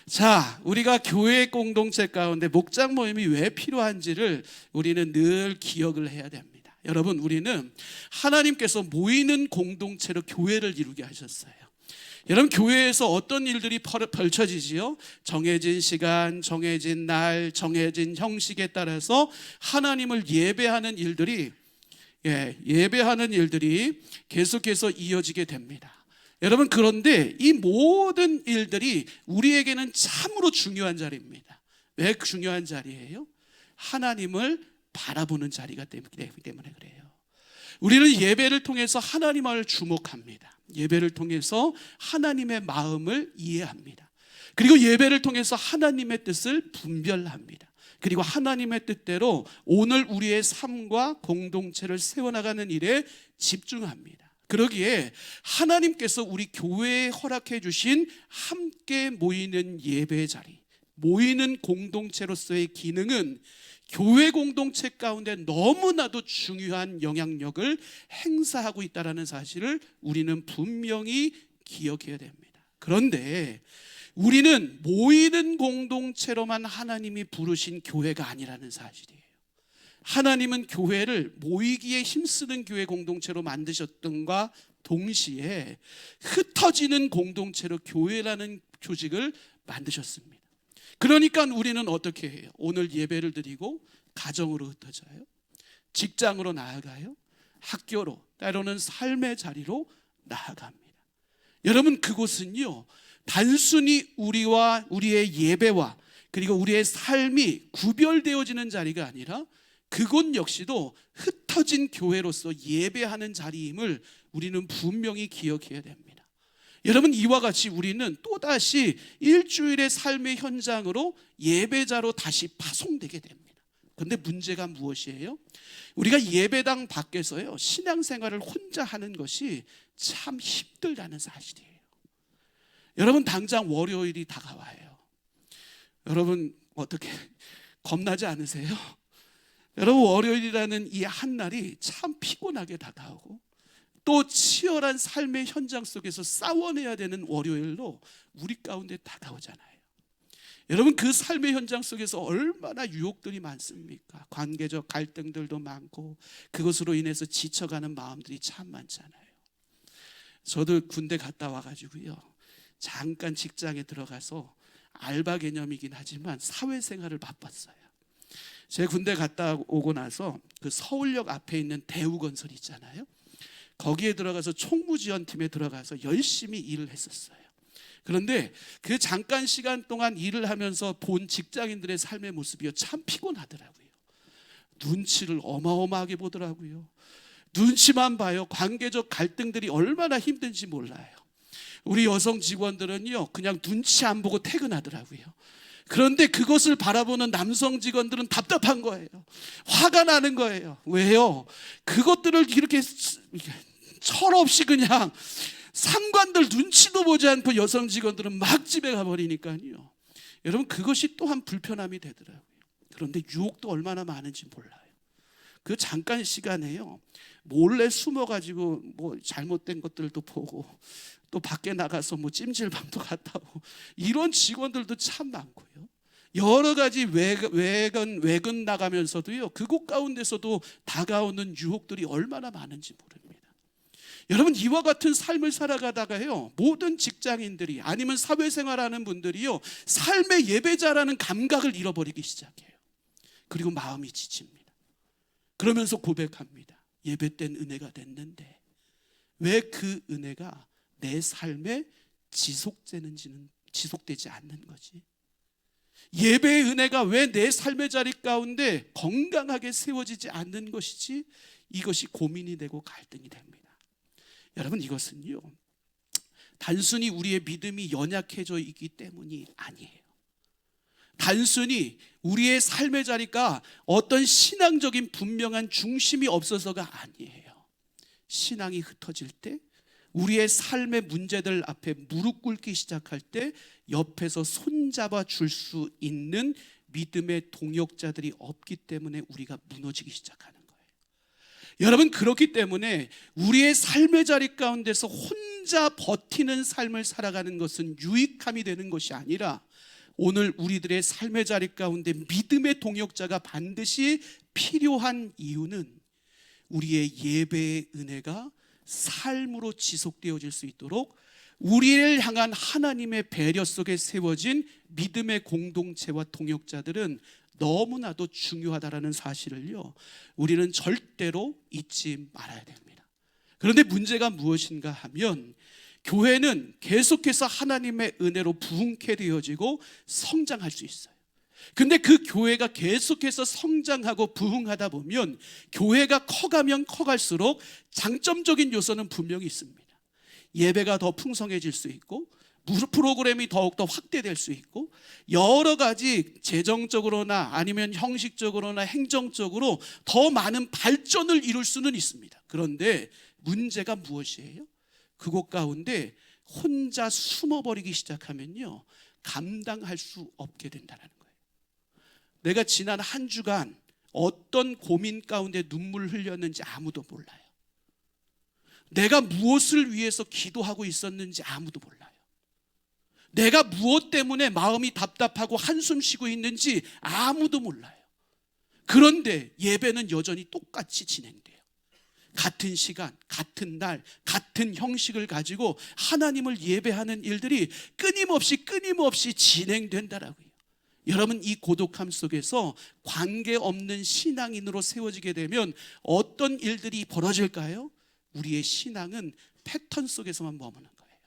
자, 우리가 교회 공동체 가운데 목장 모임이 왜 필요한지를 우리는 늘 기억을 해야 됩니다. 여러분, 우리는 하나님께서 모이는 공동체로 교회를 이루게 하셨어요. 여러분, 교회에서 어떤 일들이 펼쳐지지요? 정해진 시간, 정해진 날, 정해진 형식에 따라서 하나님을 예배하는 일들이 계속해서 이어지게 됩니다. 여러분, 그런데 이 모든 일들이 우리에게는 참으로 중요한 자리입니다. 왜 중요한 자리예요? 하나님을 바라보는 자리가 때문에 그래요. 우리는 예배를 통해서 하나님을 주목합니다. 예배를 통해서 하나님의 마음을 이해합니다. 그리고 예배를 통해서 하나님의 뜻을 분별합니다. 그리고 하나님의 뜻대로 오늘 우리의 삶과 공동체를 세워나가는 일에 집중합니다. 그러기에 하나님께서 우리 교회에 허락해 주신 함께 모이는 예배 자리, 모이는 공동체로서의 기능은 교회 공동체 가운데 너무나도 중요한 영향력을 행사하고 있다는 사실을 우리는 분명히 기억해야 됩니다. 그런데 우리는 모이는 공동체로만 하나님이 부르신 교회가 아니라는 사실이에요. 하나님은 교회를 모이기에 힘쓰는 교회 공동체로 만드셨던과 동시에 흩어지는 공동체로 교회라는 조직을 만드셨습니다. 그러니까 우리는 어떻게 해요? 오늘 예배를 드리고 가정으로 흩어져요. 직장으로 나아가요. 학교로, 때로는 삶의 자리로 나아갑니다. 여러분, 그곳은요, 단순히 우리의 예배와 그리고 우리의 삶이 구별되어지는 자리가 아니라 그곳 역시도 흩어진 교회로서 예배하는 자리임을 우리는 분명히 기억해야 됩니다. 여러분, 이와 같이 우리는 또다시 일주일의 삶의 현장으로 예배자로 다시 파송되게 됩니다. 그런데 문제가 무엇이에요? 우리가 예배당 밖에서요, 신앙생활을 혼자 하는 것이 참 힘들다는 사실이에요. 여러분, 당장 월요일이 다가와요. 여러분, 어떻게 겁나지 않으세요? 여러분, 월요일이라는 이 한날이 참 피곤하게 다가오고 또 치열한 삶의 현장 속에서 싸워내야 되는 월요일로 우리 가운데 다가오잖아요. 여러분, 그 삶의 현장 속에서 얼마나 유혹들이 많습니까? 관계적 갈등들도 많고 그것으로 인해서 지쳐가는 마음들이 참 많잖아요. 저도 군대 갔다 와가지고요, 잠깐 직장에 들어가서 알바 개념이긴 하지만 사회생활을 맛봤어요. 제 군대 갔다 오고 나서 그 서울역 앞에 있는 대우건설 있잖아요. 거기에 들어가서 총무지원팀에 들어가서 열심히 일을 했었어요. 그런데 그 잠깐 시간 동안 일을 하면서 본 직장인들의 삶의 모습이 참 피곤하더라고요. 눈치를 어마어마하게 보더라고요. 눈치만 봐요. 관계적 갈등들이 얼마나 힘든지 몰라요. 우리 여성 직원들은요, 그냥 눈치 안 보고 퇴근하더라고요. 그런데 그것을 바라보는 남성 직원들은 답답한 거예요. 화가 나는 거예요. 왜요? 그것들을 이렇게 철없이 그냥 상관들 눈치도 보지 않고 여성 직원들은 막 집에 가버리니까요. 여러분, 그것이 또한 불편함이 되더라고요. 그런데 유혹도 얼마나 많은지 몰라요. 그 잠깐 시간에요, 몰래 숨어가지고 뭐 잘못된 것들도 보고 또 밖에 나가서 뭐 찜질방도 갔다 오고 이런 직원들도 참 많고요. 여러 가지 외근 나가면서도요, 그곳 가운데서도 다가오는 유혹들이 얼마나 많은지 모릅니다. 여러분, 이와 같은 삶을 살아가다가요, 모든 직장인들이 아니면 사회생활하는 분들이요, 삶의 예배자라는 감각을 잃어버리기 시작해요. 그리고 마음이 지칩니다. 그러면서 고백합니다. 예배 땐 은혜가 됐는데 왜 그 은혜가 내 삶에 지속되지 않는 거지? 예배의 은혜가 왜 내 삶의 자리 가운데 건강하게 세워지지 않는 것이지? 이것이 고민이 되고 갈등이 됩니다. 여러분, 이것은요, 단순히 우리의 믿음이 연약해져 있기 때문이 아니에요. 단순히 우리의 삶의 자리가 어떤 신앙적인 분명한 중심이 없어서가 아니에요. 신앙이 흩어질 때, 우리의 삶의 문제들 앞에 무릎 꿇기 시작할 때 옆에서 손잡아 줄 수 있는 믿음의 동역자들이 없기 때문에 우리가 무너지기 시작하는 거예요. 여러분, 그렇기 때문에 우리의 삶의 자리 가운데서 혼자 버티는 삶을 살아가는 것은 유익함이 되는 것이 아니라 오늘 우리들의 삶의 자리 가운데 믿음의 동역자가 반드시 필요한 이유는 우리의 예배의 은혜가 삶으로 지속되어질 수 있도록 우리를 향한 하나님의 배려 속에 세워진 믿음의 공동체와 동역자들은 너무나도 중요하다라는 사실을요, 우리는 절대로 잊지 말아야 됩니다. 그런데 문제가 무엇인가 하면 교회는 계속해서 하나님의 은혜로 부흥케 되어지고 성장할 수 있어요. 근데 그 교회가 계속해서 성장하고 부흥하다 보면 교회가 커가면 커갈수록 장점적인 요소는 분명히 있습니다. 예배가 더 풍성해질 수 있고, 프로그램이 더욱더 확대될 수 있고, 여러 가지 재정적으로나 아니면 형식적으로나 행정적으로 더 많은 발전을 이룰 수는 있습니다. 그런데 문제가 무엇이에요? 그곳 가운데 혼자 숨어버리기 시작하면요, 감당할 수 없게 된다는 거예요. 내가 지난 한 주간 어떤 고민 가운데 눈물을 흘렸는지 아무도 몰라요. 내가 무엇을 위해서 기도하고 있었는지 아무도 몰라요. 내가 무엇 때문에 마음이 답답하고 한숨 쉬고 있는지 아무도 몰라요. 그런데 예배는 여전히 똑같이 진행돼요. 같은 시간, 같은 날, 같은 형식을 가지고 하나님을 예배하는 일들이 끊임없이 진행된다라고요. 여러분, 이 고독함 속에서 관계없는 신앙인으로 세워지게 되면 어떤 일들이 벌어질까요? 우리의 신앙은 패턴 속에서만 머무는 거예요.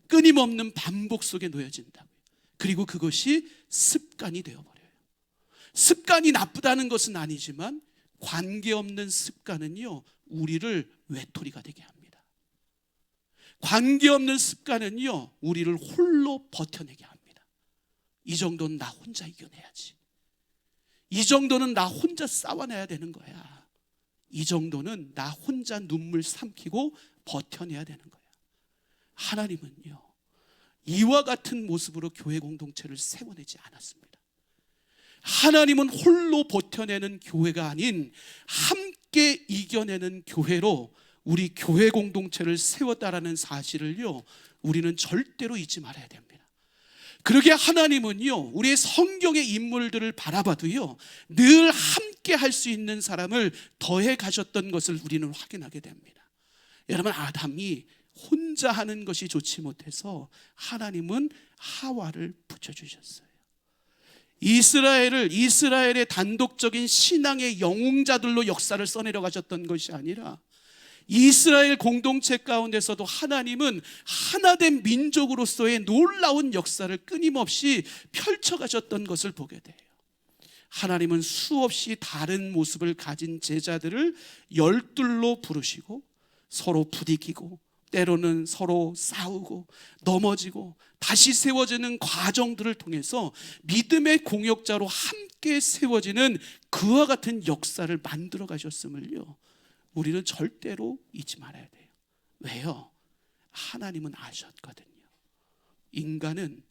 끊임없는 반복 속에 놓여진다고요. 그리고 그것이 습관이 되어버려요. 습관이 나쁘다는 것은 아니지만 관계없는 습관은요, 우리를 외톨이가 되게 합니다. 관계없는 습관은요, 우리를 홀로 버텨내게 합니다. 이 정도는 나 혼자 이겨내야지. 이 정도는 나 혼자 싸워내야 되는 거야. 이 정도는 나 혼자 눈물 삼키고 버텨내야 되는 거야. 하나님은요, 이와 같은 모습으로 교회 공동체를 세워내지 않았습니다. 하나님은 홀로 버텨내는 교회가 아닌 함께 이겨내는 교회로 우리 교회 공동체를 세웠다라는 사실을요, 우리는 절대로 잊지 말아야 됩니다. 그러게 하나님은요, 우리의 성경의 인물들을 바라봐도요, 늘 함께 할 수 있는 사람을 더해 가셨던 것을 우리는 확인하게 됩니다. 여러분, 아담이 혼자 하는 것이 좋지 못해서 하나님은 하와를 붙여주셨어요. 이스라엘의 단독적인 신앙의 영웅자들로 역사를 써내려 가셨던 것이 아니라 이스라엘 공동체 가운데서도 하나님은 하나된 민족으로서의 놀라운 역사를 끊임없이 펼쳐가셨던 것을 보게 돼요. 하나님은 수없이 다른 모습을 가진 제자들을 열둘로 부르시고 서로 부딪히고 때로는 서로 싸우고 넘어지고 다시 세워지는 과정들을 통해서 믿음의 공역자로 함께 세워지는 그와 같은 역사를 만들어 가셨음을요, 우리는 절대로 잊지 말아야 돼요. 왜요? 하나님은 아셨거든요. 인간은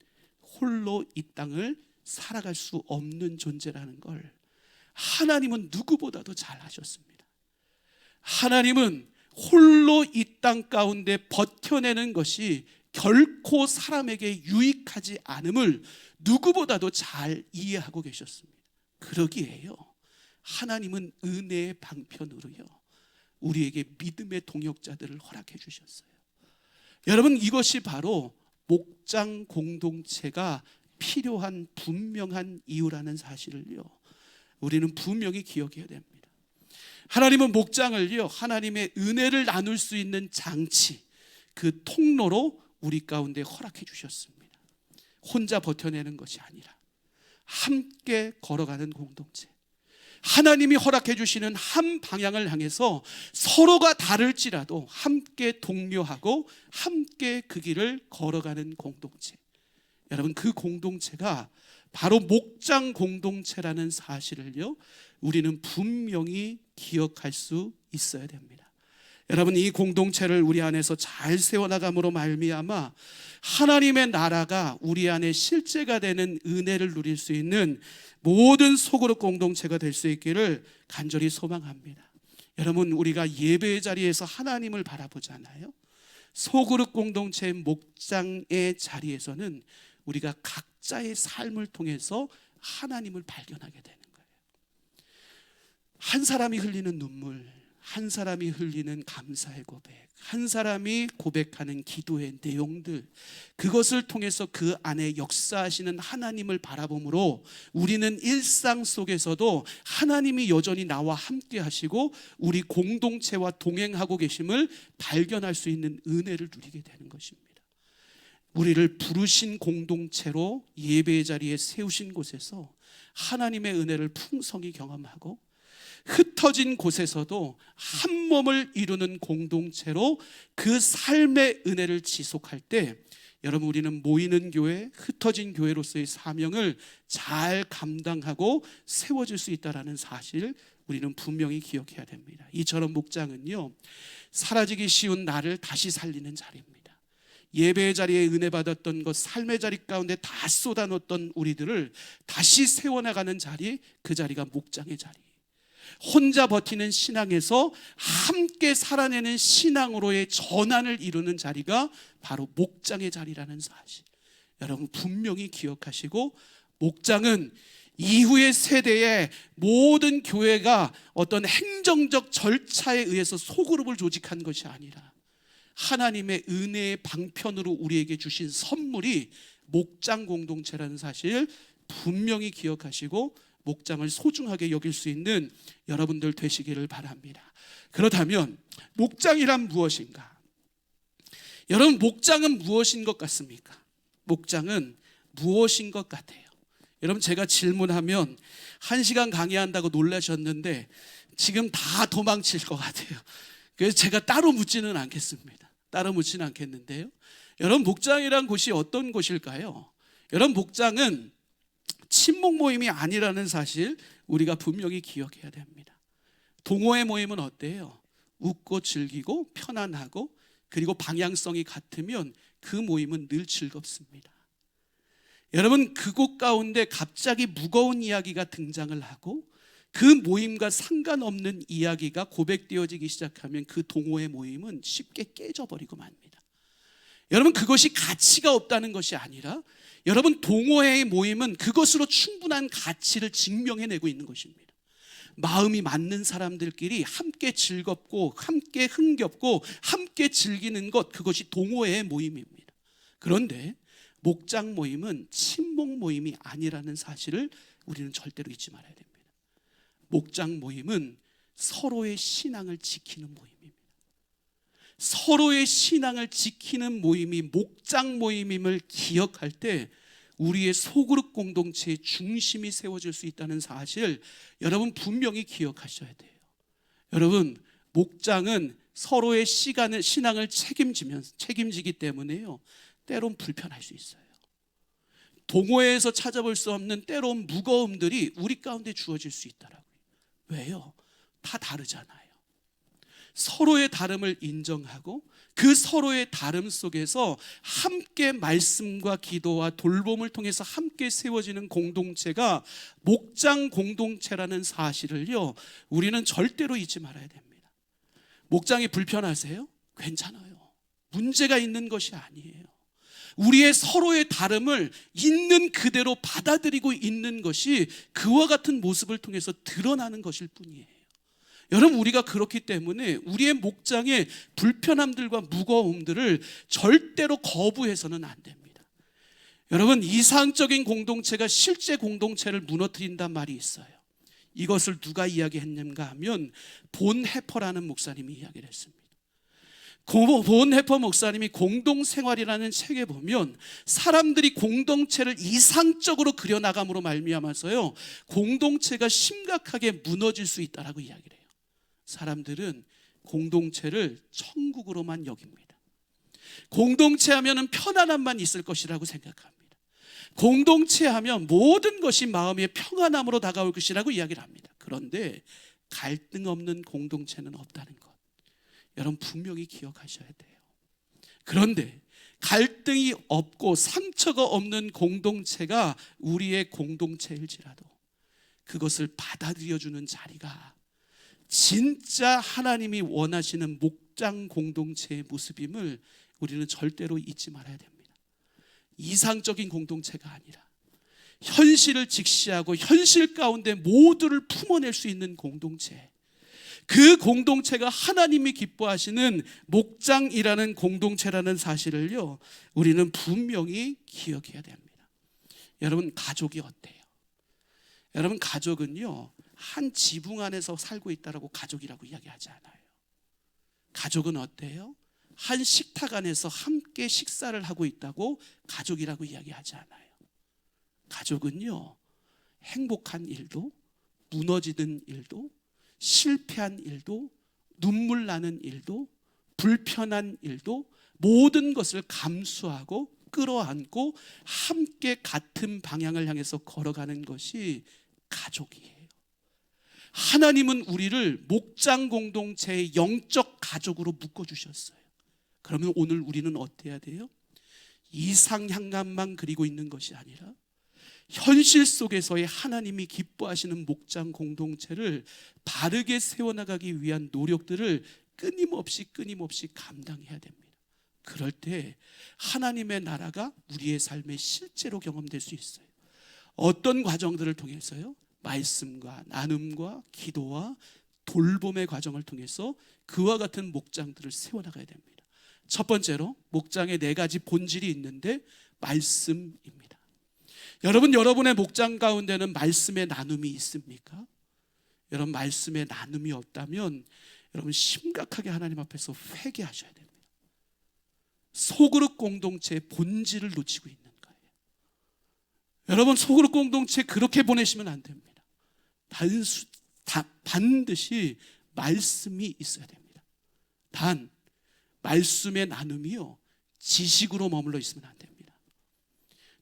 홀로 이 땅을 살아갈 수 없는 존재라는 걸 하나님은 누구보다도 잘 아셨습니다. 하나님은 홀로 이 땅 가운데 버텨내는 것이 결코 사람에게 유익하지 않음을 누구보다도 잘 이해하고 계셨습니다. 그러기에요, 하나님은 은혜의 방편으로요, 우리에게 믿음의 동역자들을 허락해 주셨어요. 여러분, 이것이 바로 목장 공동체가 필요한 분명한 이유라는 사실을요, 우리는 분명히 기억해야 됩니다. 하나님은 목장을요, 하나님의 은혜를 나눌 수 있는 장치, 그 통로로 우리 가운데 허락해 주셨습니다. 혼자 버텨내는 것이 아니라 함께 걸어가는 공동체, 하나님이 허락해 주시는 한 방향을 향해서 서로가 다를지라도 함께 독려하고 함께 그 길을 걸어가는 공동체. 여러분, 그 공동체가 바로 목장 공동체라는 사실을요, 우리는 분명히 기억할 수 있어야 됩니다. 여러분, 이 공동체를 우리 안에서 잘 세워나감으로 말미암아 하나님의 나라가 우리 안에 실제가 되는 은혜를 누릴 수 있는 모든 소그룹 공동체가 될 수 있기를 간절히 소망합니다. 여러분, 우리가 예배의 자리에서 하나님을 바라보잖아요. 소그룹 공동체의 목장의 자리에서는 우리가 각 각자의 삶을 통해서 하나님을 발견하게 되는 거예요. 한 사람이 흘리는 눈물, 한 사람이 흘리는 감사의 고백, 한 사람이 고백하는 기도의 내용들, 그것을 통해서 그 안에 역사하시는 하나님을 바라봄으로 우리는 일상 속에서도 하나님이 여전히 나와 함께 하시고 우리 공동체와 동행하고 계심을 발견할 수 있는 은혜를 누리게 되는 것입니다. 우리를 부르신 공동체로 예배의 자리에 세우신 곳에서 하나님의 은혜를 풍성히 경험하고 흩어진 곳에서도 한 몸을 이루는 공동체로 그 삶의 은혜를 지속할 때 여러분, 우리는 모이는 교회, 흩어진 교회로서의 사명을 잘 감당하고 세워질 수 있다는 사실 우리는 분명히 기억해야 됩니다. 이처럼 목장은요, 사라지기 쉬운 나를 다시 살리는 자리입니다. 예배의 자리에 은혜 받았던 것, 삶의 자리 가운데 다 쏟아놓았던 우리들을 다시 세워나가는 자리, 그 자리가 목장의 자리. 혼자 버티는 신앙에서 함께 살아내는 신앙으로의 전환을 이루는 자리가 바로 목장의 자리라는 사실, 여러분 분명히 기억하시고, 목장은 이후의 세대의 모든 교회가 어떤 행정적 절차에 의해서 소그룹을 조직한 것이 아니라 하나님의 은혜의 방편으로 우리에게 주신 선물이 목장 공동체라는 사실 분명히 기억하시고 목장을 소중하게 여길 수 있는 여러분들 되시기를 바랍니다. 그렇다면 목장이란 무엇인가? 여러분, 목장은 무엇인 것 같습니까? 목장은 무엇인 것 같아요? 여러분, 제가 질문하면 1시간 강의한다고 놀라셨는데 지금 다 도망칠 것 같아요. 그래서 제가 따로 묻지는 않겠습니다. 따로 묻지는 않겠는데요, 여러분, 목장이란 곳이 어떤 곳일까요? 여러분, 목장은 친목 모임이 아니라는 사실 우리가 분명히 기억해야 됩니다. 동호회 모임은 어때요? 웃고 즐기고 편안하고 그리고 방향성이 같으면 그 모임은 늘 즐겁습니다. 여러분, 그곳 가운데 갑자기 무거운 이야기가 등장을 하고 그 모임과 상관없는 이야기가 고백되어지기 시작하면 그 동호회 모임은 쉽게 깨져버리고 맙니다. 여러분, 그것이 가치가 없다는 것이 아니라 여러분, 동호회의 모임은 그것으로 충분한 가치를 증명해내고 있는 것입니다. 마음이 맞는 사람들끼리 함께 즐겁고 함께 흥겹고 함께 즐기는 것, 그것이 동호회의 모임입니다. 그런데 목장 모임은 친목 모임이 아니라는 사실을 우리는 절대로 잊지 말아야 됩니다. 목장 모임은 서로의 신앙을 지키는 모임입니다. 서로의 신앙을 지키는 모임이 목장 모임임을 기억할 때 우리의 소그룹 공동체의 중심이 세워질 수 있다는 사실 여러분 분명히 기억하셔야 돼요. 여러분, 목장은 서로의 신앙을 책임지기 때문에요, 때론 불편할 수 있어요. 동호회에서 찾아볼 수 없는 때론 무거움들이 우리 가운데 주어질 수 있더라고요. 왜요? 다 다르잖아요. 서로의 다름을 인정하고 그 서로의 다름 속에서 함께 말씀과 기도와 돌봄을 통해서 함께 세워지는 공동체가 목장 공동체라는 사실을요, 우리는 절대로 잊지 말아야 됩니다. 목장이 불편하세요? 괜찮아요. 문제가 있는 것이 아니에요. 우리의 서로의 다름을 있는 그대로 받아들이고 있는 것이 그와 같은 모습을 통해서 드러나는 것일 뿐이에요. 여러분, 우리가 그렇기 때문에 우리의 목장의 불편함들과 무거움들을 절대로 거부해서는 안 됩니다. 여러분, 이상적인 공동체가 실제 공동체를 무너뜨린단 말이 있어요. 이것을 누가 이야기했는가 하면 본 해퍼라는 목사님이 이야기를 했습니다. 본 해퍼 목사님이 공동생활이라는 책에 보면 사람들이 공동체를 이상적으로 그려나감으로 말미암아서요, 공동체가 심각하게 무너질 수 있다라고 이야기를 해요. 사람들은 공동체를 천국으로만 여깁니다. 공동체 하면은 편안함만 있을 것이라고 생각합니다. 공동체 하면 모든 것이 마음의 평안함으로 다가올 것이라고 이야기를 합니다. 그런데 갈등 없는 공동체는 없다는 것, 여러분 분명히 기억하셔야 돼요. 그런데 갈등이 없고 상처가 없는 공동체가 우리의 공동체일지라도 그것을 받아들여주는 자리가 진짜 하나님이 원하시는 목장 공동체의 모습임을 우리는 절대로 잊지 말아야 됩니다. 이상적인 공동체가 아니라 현실을 직시하고 현실 가운데 모두를 품어낼 수 있는 공동체, 그 공동체가 하나님이 기뻐하시는 목장이라는 공동체라는 사실을요, 우리는 분명히 기억해야 됩니다. 여러분, 가족이 어때요? 여러분, 가족은요, 한 지붕 안에서 살고 있다라고 가족이라고 이야기하지 않아요. 가족은 어때요? 한 식탁 안에서 함께 식사를 하고 있다고 가족이라고 이야기하지 않아요. 가족은요, 행복한 일도, 무너지는 일도, 실패한 일도, 눈물 나는 일도, 불편한 일도, 모든 것을 감수하고 끌어안고 함께 같은 방향을 향해서 걸어가는 것이 가족이에요. 하나님은 우리를 목장 공동체의 영적 가족으로 묶어주셨어요. 그러면 오늘 우리는 어때야 돼요? 이상향감만 그리고 있는 것이 아니라 현실 속에서의 하나님이 기뻐하시는 목장 공동체를 바르게 세워나가기 위한 노력들을 끊임없이 감당해야 됩니다. 그럴 때 하나님의 나라가 우리의 삶에 실제로 경험될 수 있어요. 어떤 과정들을 통해서요? 말씀과 나눔과 기도와 돌봄의 과정을 통해서 그와 같은 목장들을 세워나가야 됩니다. 첫 번째로 목장에 4가지 본질이 있는데 말씀입니다. 여러분, 여러분의 목장 가운데는 말씀의 나눔이 있습니까? 여러분, 말씀의 나눔이 없다면 여러분 심각하게 하나님 앞에서 회개하셔야 됩니다. 소그룹 공동체의 본질을 놓치고 있는 거예요. 여러분, 소그룹 공동체 그렇게 보내시면 안 됩니다. 반드시 말씀이 있어야 됩니다. 단, 말씀의 나눔이요, 지식으로 머물러 있으면 안 됩니다.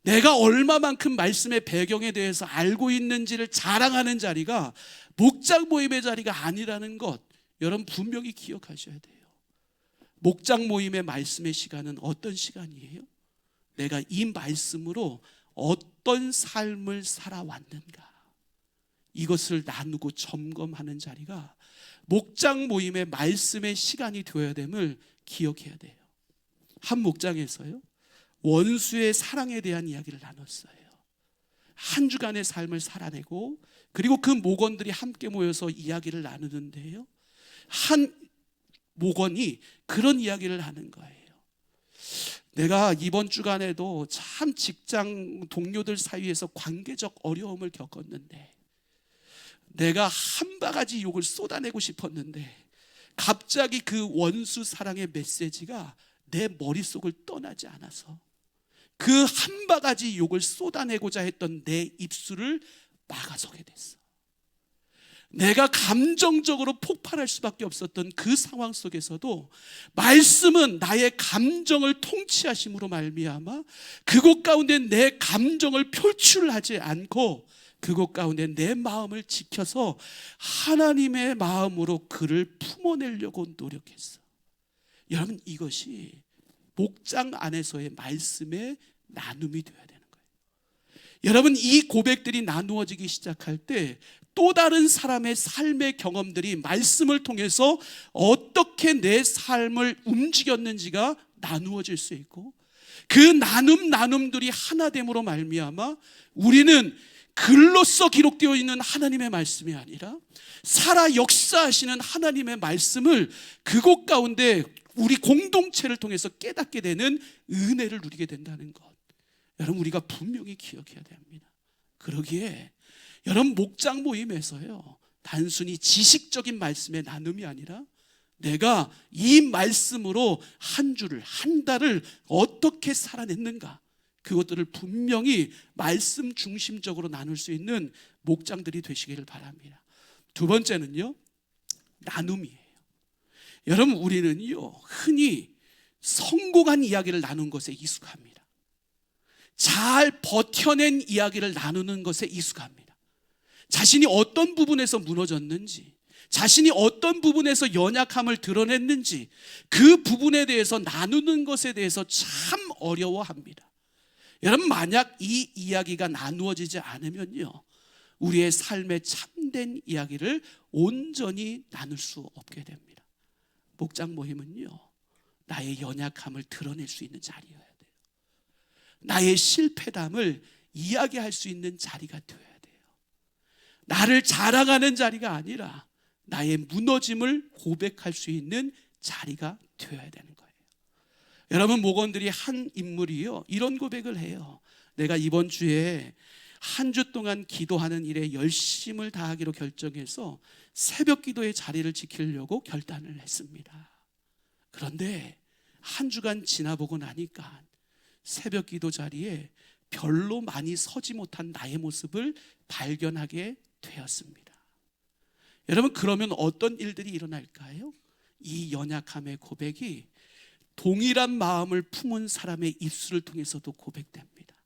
내가 얼마만큼 말씀의 배경에 대해서 알고 있는지를 자랑하는 자리가 목장 모임의 자리가 아니라는 것, 여러분 분명히 기억하셔야 돼요. 목장 모임의 말씀의 시간은 어떤 시간이에요? 내가 이 말씀으로 어떤 삶을 살아왔는가, 이것을 나누고 점검하는 자리가 목장 모임의 말씀의 시간이 되어야 됨을 기억해야 돼요. 한 목장에서요, 원수의 사랑에 대한 이야기를 나눴어요. 한 주간의 삶을 살아내고, 그리고 그 목원들이 함께 모여서 이야기를 나누는데요, 한 목원이 그런 이야기를 하는 거예요. 내가 이번 주간에도 참 직장 동료들 사이에서 관계적 어려움을 겪었는데, 내가 한 바가지 욕을 쏟아내고 싶었는데 갑자기 그 원수 사랑의 메시지가 내 머릿속을 떠나지 않아서 그 한 바가지 욕을 쏟아내고자 했던 내 입술을 막아서게 됐어. 내가 감정적으로 폭발할 수밖에 없었던 그 상황 속에서도 말씀은 나의 감정을 통치하심으로 말미암아 그곳 가운데 내 감정을 표출하지 않고 그곳 가운데 내 마음을 지켜서 하나님의 마음으로 그를 품어내려고 노력했어. 여러분, 이것이 목장 안에서의 말씀의 나눔이 되어야 되는 거예요. 여러분, 이 고백들이 나누어지기 시작할 때 또 다른 사람의 삶의 경험들이 말씀을 통해서 어떻게 내 삶을 움직였는지가 나누어질 수 있고, 그 나눔들이 하나됨으로 말미암아 우리는 글로써 기록되어 있는 하나님의 말씀이 아니라 살아 역사하시는 하나님의 말씀을 그곳 가운데 우리 공동체를 통해서 깨닫게 되는 은혜를 누리게 된다는 것, 여러분 우리가 분명히 기억해야 됩니다. 그러기에 여러분, 목장 모임에서요, 단순히 지식적인 말씀의 나눔이 아니라 내가 이 말씀으로 한 주를, 한 달을 어떻게 살아냈는가, 그것들을 분명히 말씀 중심적으로 나눌 수 있는 목장들이 되시기를 바랍니다. 두 번째는요, 나눔이에요. 여러분, 우리는요, 흔히 성공한 이야기를 나눈 것에 익숙합니다. 잘 버텨낸 이야기를 나누는 것에 익숙합니다. 자신이 어떤 부분에서 무너졌는지, 자신이 어떤 부분에서 연약함을 드러냈는지, 그 부분에 대해서 나누는 것에 대해서 참 어려워합니다. 여러분, 만약 이 이야기가 나누어지지 않으면요, 우리의 삶의 참된 이야기를 온전히 나눌 수 없게 됩니다. 목장 모임은요, 나의 연약함을 드러낼 수 있는 자리여야 돼요. 나의 실패담을 이야기할 수 있는 자리가 되어야 돼요. 나를 자랑하는 자리가 아니라 나의 무너짐을 고백할 수 있는 자리가 되어야 되는 거예요. 여러분, 목원들이 한 인물이요, 이런 고백을 해요. 내가 이번 주에 한 주 동안 기도하는 일에 열심을 다하기로 결정해서 새벽 기도의 자리를 지키려고 결단을 했습니다. 그런데 한 주간 지나보고 나니까 새벽 기도 자리에 별로 많이 서지 못한 나의 모습을 발견하게 되었습니다. 여러분, 그러면 어떤 일들이 일어날까요? 이 연약함의 고백이 동일한 마음을 품은 사람의 입술을 통해서도 고백됩니다.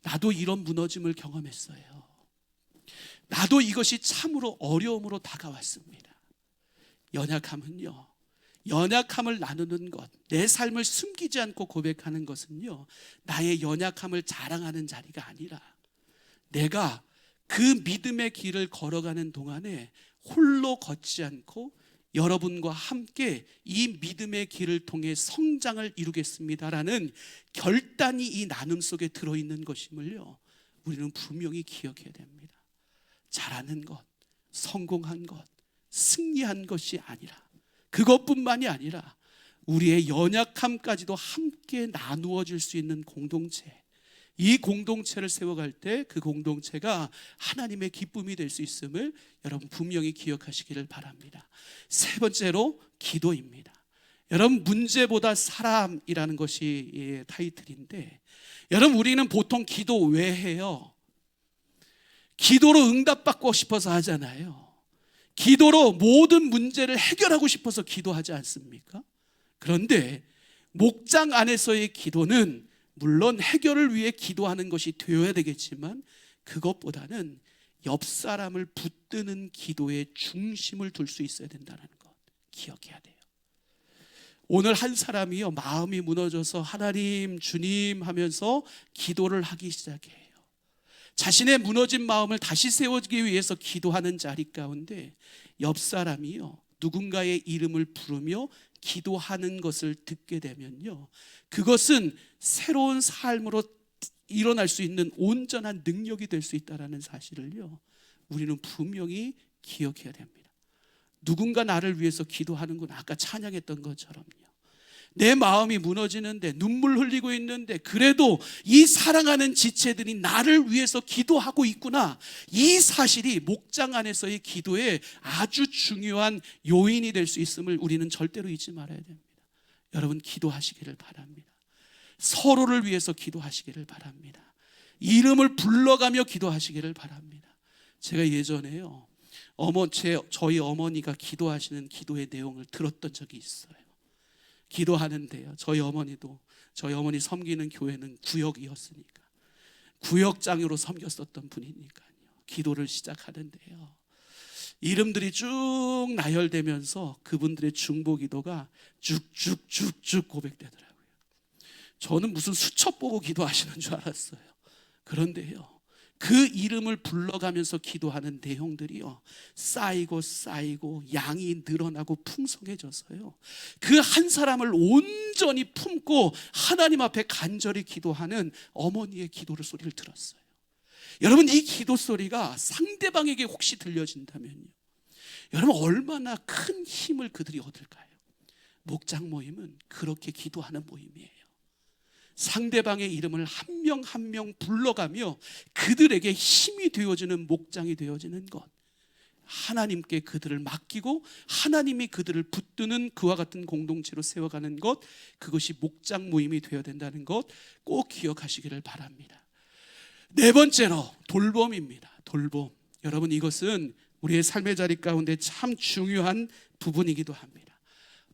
나도 이런 무너짐을 경험했어요. 나도 이것이 참으로 어려움으로 다가왔습니다. 연약함은요, 연약함을 나누는 것, 내 삶을 숨기지 않고 고백하는 것은요, 나의 연약함을 자랑하는 자리가 아니라 내가 그 믿음의 길을 걸어가는 동안에 홀로 걷지 않고 여러분과 함께 이 믿음의 길을 통해 성장을 이루겠습니다라는 결단이 이 나눔 속에 들어있는 것임을요, 우리는 분명히 기억해야 됩니다. 잘하는 것, 성공한 것, 승리한 것이 아니라, 그것뿐만이 아니라 우리의 연약함까지도 함께 나누어 줄 수 있는 공동체, 이 공동체를 세워갈 때 그 공동체가 하나님의 기쁨이 될 수 있음을 여러분 분명히 기억하시기를 바랍니다. 세 번째로 기도입니다. 여러분, 문제보다 사람이라는 것이 타이틀인데, 여러분, 우리는 보통 기도 왜 해요? 기도로 응답받고 싶어서 하잖아요. 기도로 모든 문제를 해결하고 싶어서 기도하지 않습니까? 그런데 목장 안에서의 기도는 물론 해결을 위해 기도하는 것이 되어야 되겠지만, 그것보다는 옆 사람을 붙드는 기도에 중심을 둘 수 있어야 된다는 것 기억해야 돼요. 오늘 한 사람이요, 마음이 무너져서 하나님, 주님 하면서 기도를 하기 시작해요. 자신의 무너진 마음을 다시 세우기 위해서 기도하는 자리 가운데 옆 사람이요, 누군가의 이름을 부르며 기도하는 것을 듣게 되면요, 그것은 새로운 삶으로 일어날 수 있는 온전한 능력이 될 수 있다는 사실을요, 우리는 분명히 기억해야 됩니다. 누군가 나를 위해서 기도하는구나. 아까 찬양했던 것처럼요, 내 마음이 무너지는데, 눈물 흘리고 있는데, 그래도 이 사랑하는 지체들이 나를 위해서 기도하고 있구나, 이 사실이 목장 안에서의 기도에 아주 중요한 요인이 될 수 있음을 우리는 절대로 잊지 말아야 됩니다. 여러분, 기도하시기를 바랍니다. 서로를 위해서 기도하시기를 바랍니다. 이름을 불러가며 기도하시기를 바랍니다. 제가 예전에요, 저희 어머니가 기도하시는 기도의 내용을 들었던 적이 있어요. 기도하는데요, 저희 어머니 섬기는 교회는 구역이었으니까 구역장으로 섬겼었던 분이니까요, 기도를 시작하는데요, 이름들이 쭉 나열되면서 그분들의 중보 기도가 쭉쭉쭉쭉 고백되더라고요. 저는 무슨 수첩 보고 기도하시는 줄 알았어요. 그런데요, 그 이름을 불러가면서 기도하는 내용들이요, 쌓이고 양이 늘어나고 풍성해져서요, 그 한 사람을 온전히 품고 하나님 앞에 간절히 기도하는 어머니의 기도를 소리를 들었어요. 여러분, 이 기도 소리가 상대방에게 혹시 들려진다면요, 여러분, 얼마나 큰 힘을 그들이 얻을까요? 목장 모임은 그렇게 기도하는 모임이에요. 상대방의 이름을 한 명 한 명 불러가며 그들에게 힘이 되어지는 목장이 되어지는 것, 하나님께 그들을 맡기고 하나님이 그들을 붙드는 그와 같은 공동체로 세워가는 것, 그것이 목장 모임이 되어야 된다는 것 꼭 기억하시기를 바랍니다. 네 번째로 돌봄입니다. 돌봄. 여러분, 이것은 우리의 삶의 자리 가운데 참 중요한 부분이기도 합니다.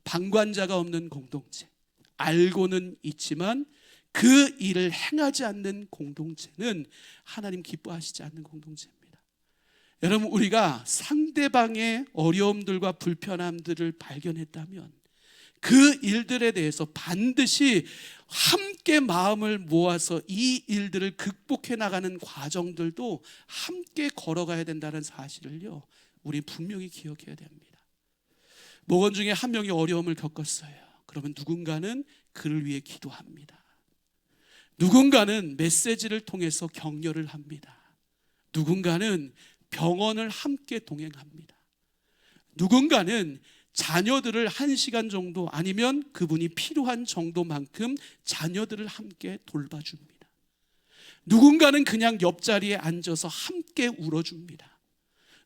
방관자가 없는 공동체, 알고는 있지만 그 일을 행하지 않는 공동체는 하나님 기뻐하시지 않는 공동체입니다. 여러분, 우리가 상대방의 어려움들과 불편함들을 발견했다면 그 일들에 대해서 반드시 함께 마음을 모아서 이 일들을 극복해 나가는 과정들도 함께 걸어가야 된다는 사실을요, 우리 분명히 기억해야 됩니다. 목원 중에 한 명이 어려움을 겪었어요. 그러면 누군가는 그를 위해 기도합니다. 누군가는 메시지를 통해서 격려를 합니다. 누군가는 병원을 함께 동행합니다. 누군가는 자녀들을 1시간 정도 아니면 그분이 필요한 정도만큼 자녀들을 함께 돌봐줍니다. 누군가는 그냥 옆자리에 앉아서 함께 울어줍니다.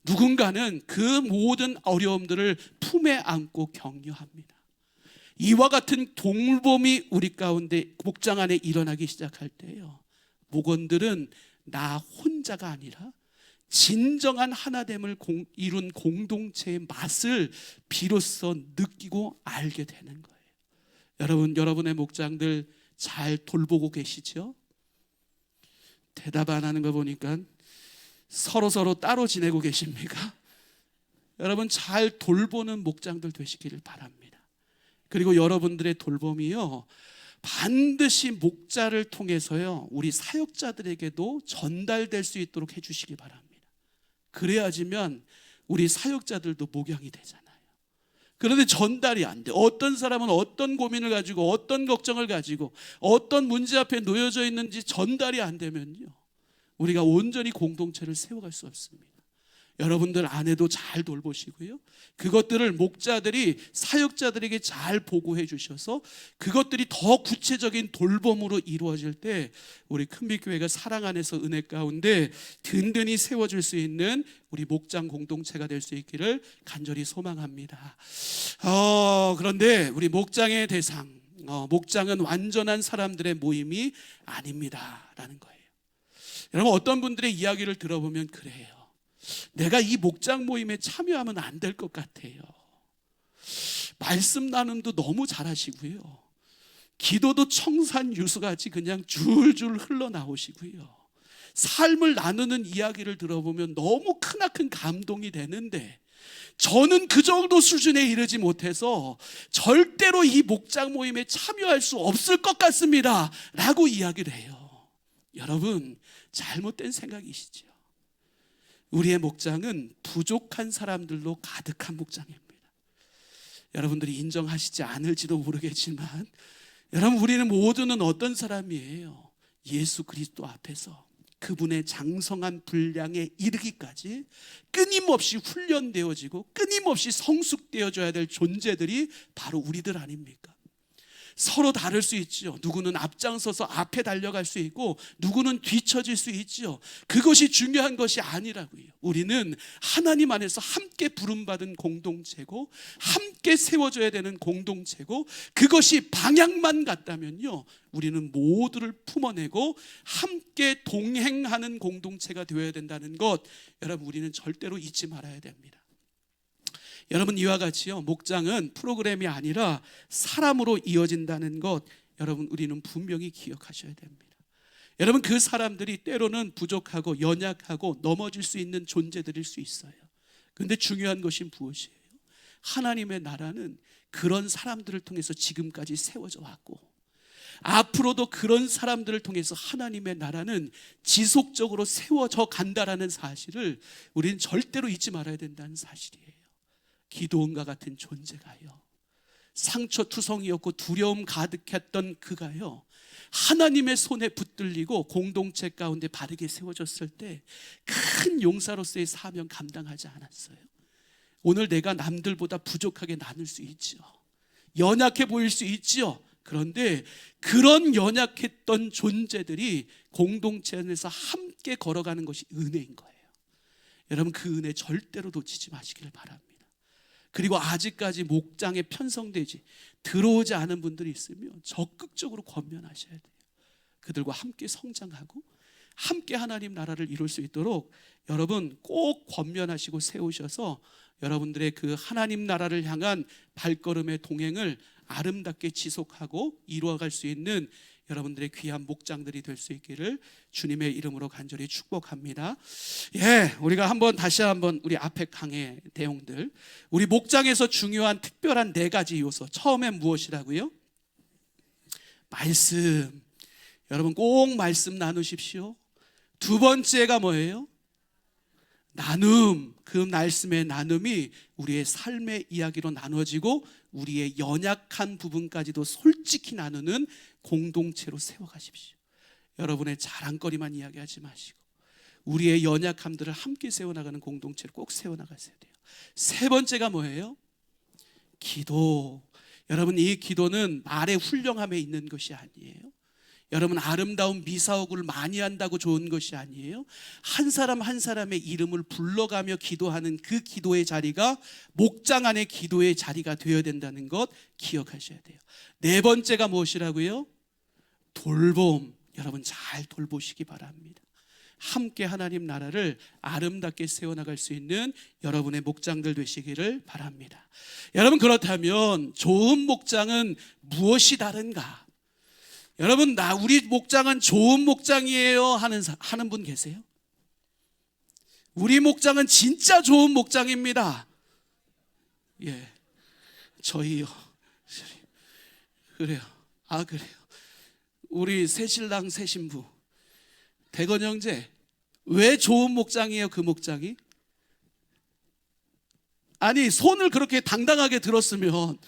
누군가는 그 모든 어려움들을 품에 안고 격려합니다. 이와 같은 돌봄이 우리 가운데 목장 안에 일어나기 시작할 때요, 목원들은 나 혼자가 아니라 진정한 하나됨을 이룬 공동체의 맛을 비로소 느끼고 알게 되는 거예요. 여러분의 목장들 잘 돌보고 계시죠? 대답 안 하는 거 보니까 서로 따로 지내고 계십니까? 여러분, 잘 돌보는 목장들 되시기를 바랍니다. 그리고 여러분들의 돌봄이요, 반드시 목자를 통해서요, 우리 사역자들에게도 전달될 수 있도록 해주시기 바랍니다. 그래야지만 우리 사역자들도 목양이 되잖아요. 그런데 전달이 안 돼. 어떤 사람은 어떤 고민을 가지고, 어떤 걱정을 가지고, 어떤 문제 앞에 놓여져 있는지 전달이 안 되면요, 우리가 온전히 공동체를 세워갈 수 없습니다. 여러분들 아내도 잘 돌보시고요, 그것들을 목자들이 사역자들에게 잘 보고해 주셔서 그것들이 더 구체적인 돌봄으로 이루어질 때 우리 큰빛교회가 사랑 안에서 은혜 가운데 든든히 세워줄 수 있는 우리 목장 공동체가 될 수 있기를 간절히 소망합니다. 그런데 우리 목장의 대상, 목장은 완전한 사람들의 모임이 아닙니다 라는 거예요. 여러분, 어떤 분들의 이야기를 들어보면 그래요. 내가 이 목장 모임에 참여하면 안 될 것 같아요. 말씀 나눔도 너무 잘하시고요, 기도도 청산유수같이 그냥 줄줄 흘러나오시고요, 삶을 나누는 이야기를 들어보면 너무 크나큰 감동이 되는데 저는 그 정도 수준에 이르지 못해서 절대로 이 목장 모임에 참여할 수 없을 것 같습니다 라고 이야기를 해요. 여러분, 잘못된 생각이시죠. 우리의 목장은 부족한 사람들로 가득한 목장입니다. 여러분들이 인정하시지 않을지도 모르겠지만, 여러분, 우리는 모두는 어떤 사람이에요? 예수 그리스도 앞에서 그분의 장성한 분량에 이르기까지 끊임없이 훈련되어지고 끊임없이 성숙되어져야 될 존재들이 바로 우리들 아닙니까? 서로 다를 수 있죠. 누구는 앞장서서 앞에 달려갈 수 있고 누구는 뒤처질 수 있죠. 그것이 중요한 것이 아니라고요. 우리는 하나님 안에서 함께 부름받은 공동체고 함께 세워져야 되는 공동체고, 그것이 방향만 같다면요, 우리는 모두를 품어내고 함께 동행하는 공동체가 되어야 된다는 것, 여러분, 우리는 절대로 잊지 말아야 됩니다. 여러분, 이와 같이요, 목장은 프로그램이 아니라 사람으로 이어진다는 것, 여러분, 우리는 분명히 기억하셔야 됩니다. 여러분, 그 사람들이 때로는 부족하고 연약하고 넘어질 수 있는 존재들일 수 있어요. 그런데 중요한 것이 무엇이에요? 하나님의 나라는 그런 사람들을 통해서 지금까지 세워져 왔고, 앞으로도 그런 사람들을 통해서 하나님의 나라는 지속적으로 세워져 간다라는 사실을 우리는 절대로 잊지 말아야 된다는 사실이에요. 기도원과 같은 존재가요, 상처투성이었고 두려움 가득했던 그가요, 하나님의 손에 붙들리고 공동체 가운데 바르게 세워졌을 때 큰 용사로서의 사명 감당하지 않았어요. 오늘 내가 남들보다 부족하게 나눌 수 있죠. 연약해 보일 수 있죠. 그런데 그런 연약했던 존재들이 공동체 안에서 함께 걸어가는 것이 은혜인 거예요. 여러분, 그 은혜 절대로 놓치지 마시기를 바랍니다. 그리고 아직까지 목장에 편성되지 들어오지 않은 분들이 있으면 적극적으로 권면하셔야 돼요. 그들과 함께 성장하고 함께 하나님 나라를 이룰 수 있도록 여러분 꼭 권면하시고 세우셔서 여러분들의 그 하나님 나라를 향한 발걸음의 동행을 아름답게 지속하고 이루어갈 수 있는 여러분들의 귀한 목장들이 될 수 있기를 주님의 이름으로 간절히 축복합니다. 우리가 다시 한번 우리 앞에 강의 내용들, 우리 목장에서 중요한 특별한 4가지 요소, 처음엔 무엇이라고요? 말씀. 여러분 꼭 말씀 나누십시오. 두 번째가 뭐예요? 나눔. 그 말씀의 나눔이 우리의 삶의 이야기로 나눠지고 우리의 연약한 부분까지도 솔직히 나누는 공동체로 세워가십시오. 여러분의 자랑거리만 이야기하지 마시고 우리의 연약함들을 함께 세워나가는 공동체를 꼭 세워나가셔야 돼요. 세 번째가 뭐예요? 기도. 여러분, 이 기도는 말의 훌륭함에 있는 것이 아니에요. 여러분, 아름다운 미사오구를 많이 한다고 좋은 것이 아니에요. 한 사람 한 사람의 이름을 불러가며 기도하는 그 기도의 자리가 목장 안의 기도의 자리가 되어야 된다는 것 기억하셔야 돼요. 네 번째가 무엇이라고요? 돌봄. 여러분, 잘 돌보시기 바랍니다. 함께 하나님 나라를 아름답게 세워나갈 수 있는 여러분의 목장들 되시기를 바랍니다. 여러분, 그렇다면 좋은 목장은 무엇이 다른가? 여러분, 우리 목장은 좋은 목장이에요 하는 분 계세요? 우리 목장은 진짜 좋은 목장입니다. 예, 저희요. 그래요. 그래요. 우리 새신랑 새신부 대건 형제, 왜 좋은 목장이에요? 그 목장이? 아니, 손을 그렇게 당당하게 들었으면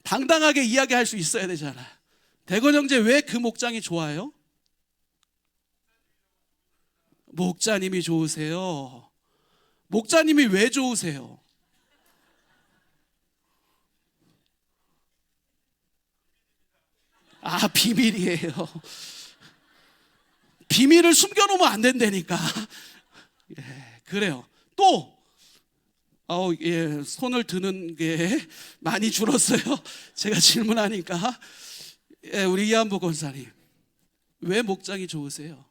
당당하게 이야기할 수 있어야 되잖아요. 대건 형제, 왜 그 목장이 좋아요? 목자님이 좋으세요. 목자님이 왜 좋으세요? 비밀이에요. 비밀을 숨겨놓으면 안 된다니까. 예, 그래요. 또 예, 손을 드는 게 많이 줄었어요. 제가 질문하니까. 예, 우리 이한복 권사님, 왜 목장이 좋으세요?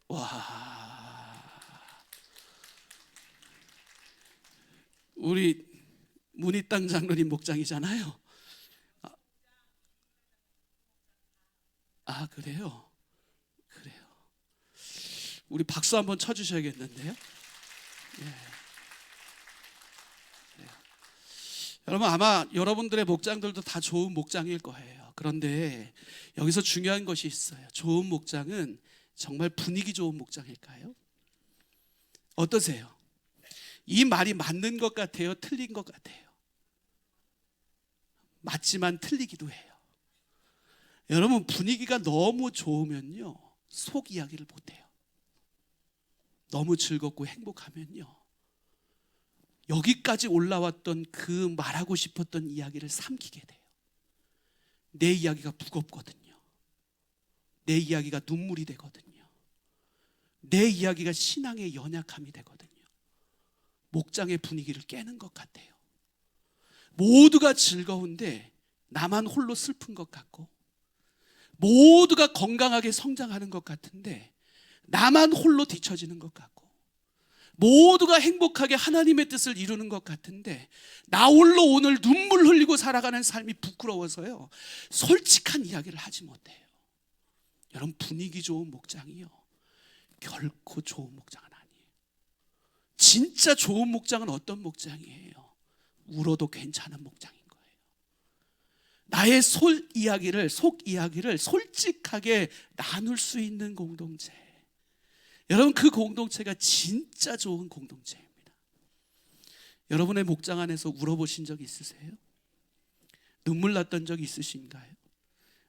와, 우리 문희땅 장로님 목장이잖아요. 그래요? 그래요. 우리 박수 한번 쳐주셔야겠는데요. 예. 여러분, 아마 여러분들의 목장들도 다 좋은 목장일 거예요. 그런데 여기서 중요한 것이 있어요. 좋은 목장은 정말 분위기 좋은 목장일까요? 어떠세요? 이 말이 맞는 것 같아요? 틀린 것 같아요? 맞지만 틀리기도 해요. 여러분, 분위기가 너무 좋으면요, 속 이야기를 못해요. 너무 즐겁고 행복하면요, 여기까지 올라왔던 그 말하고 싶었던 이야기를 삼키게 돼요. 내 이야기가 무겁거든요. 내 이야기가 눈물이 되거든요. 내 이야기가 신앙의 연약함이 되거든요. 목장의 분위기를 깨는 것 같아요. 모두가 즐거운데 나만 홀로 슬픈 것 같고, 모두가 건강하게 성장하는 것 같은데 나만 홀로 뒤처지는 것 같고, 모두가 행복하게 하나님의 뜻을 이루는 것 같은데 나 홀로 오늘 눈물 흘리고 살아가는 삶이 부끄러워서요, 솔직한 이야기를 하지 못해요. 여러분, 분위기 좋은 목장이요, 결코 좋은 목장은 아니에요. 진짜 좋은 목장은 어떤 목장이에요? 울어도 괜찮은 목장인 거예요. 나의 속 이야기를 솔직하게 나눌 수 있는 공동체. 여러분, 그 공동체가 진짜 좋은 공동체입니다. 여러분의 목장 안에서 울어보신 적 있으세요? 눈물 났던 적 있으신가요?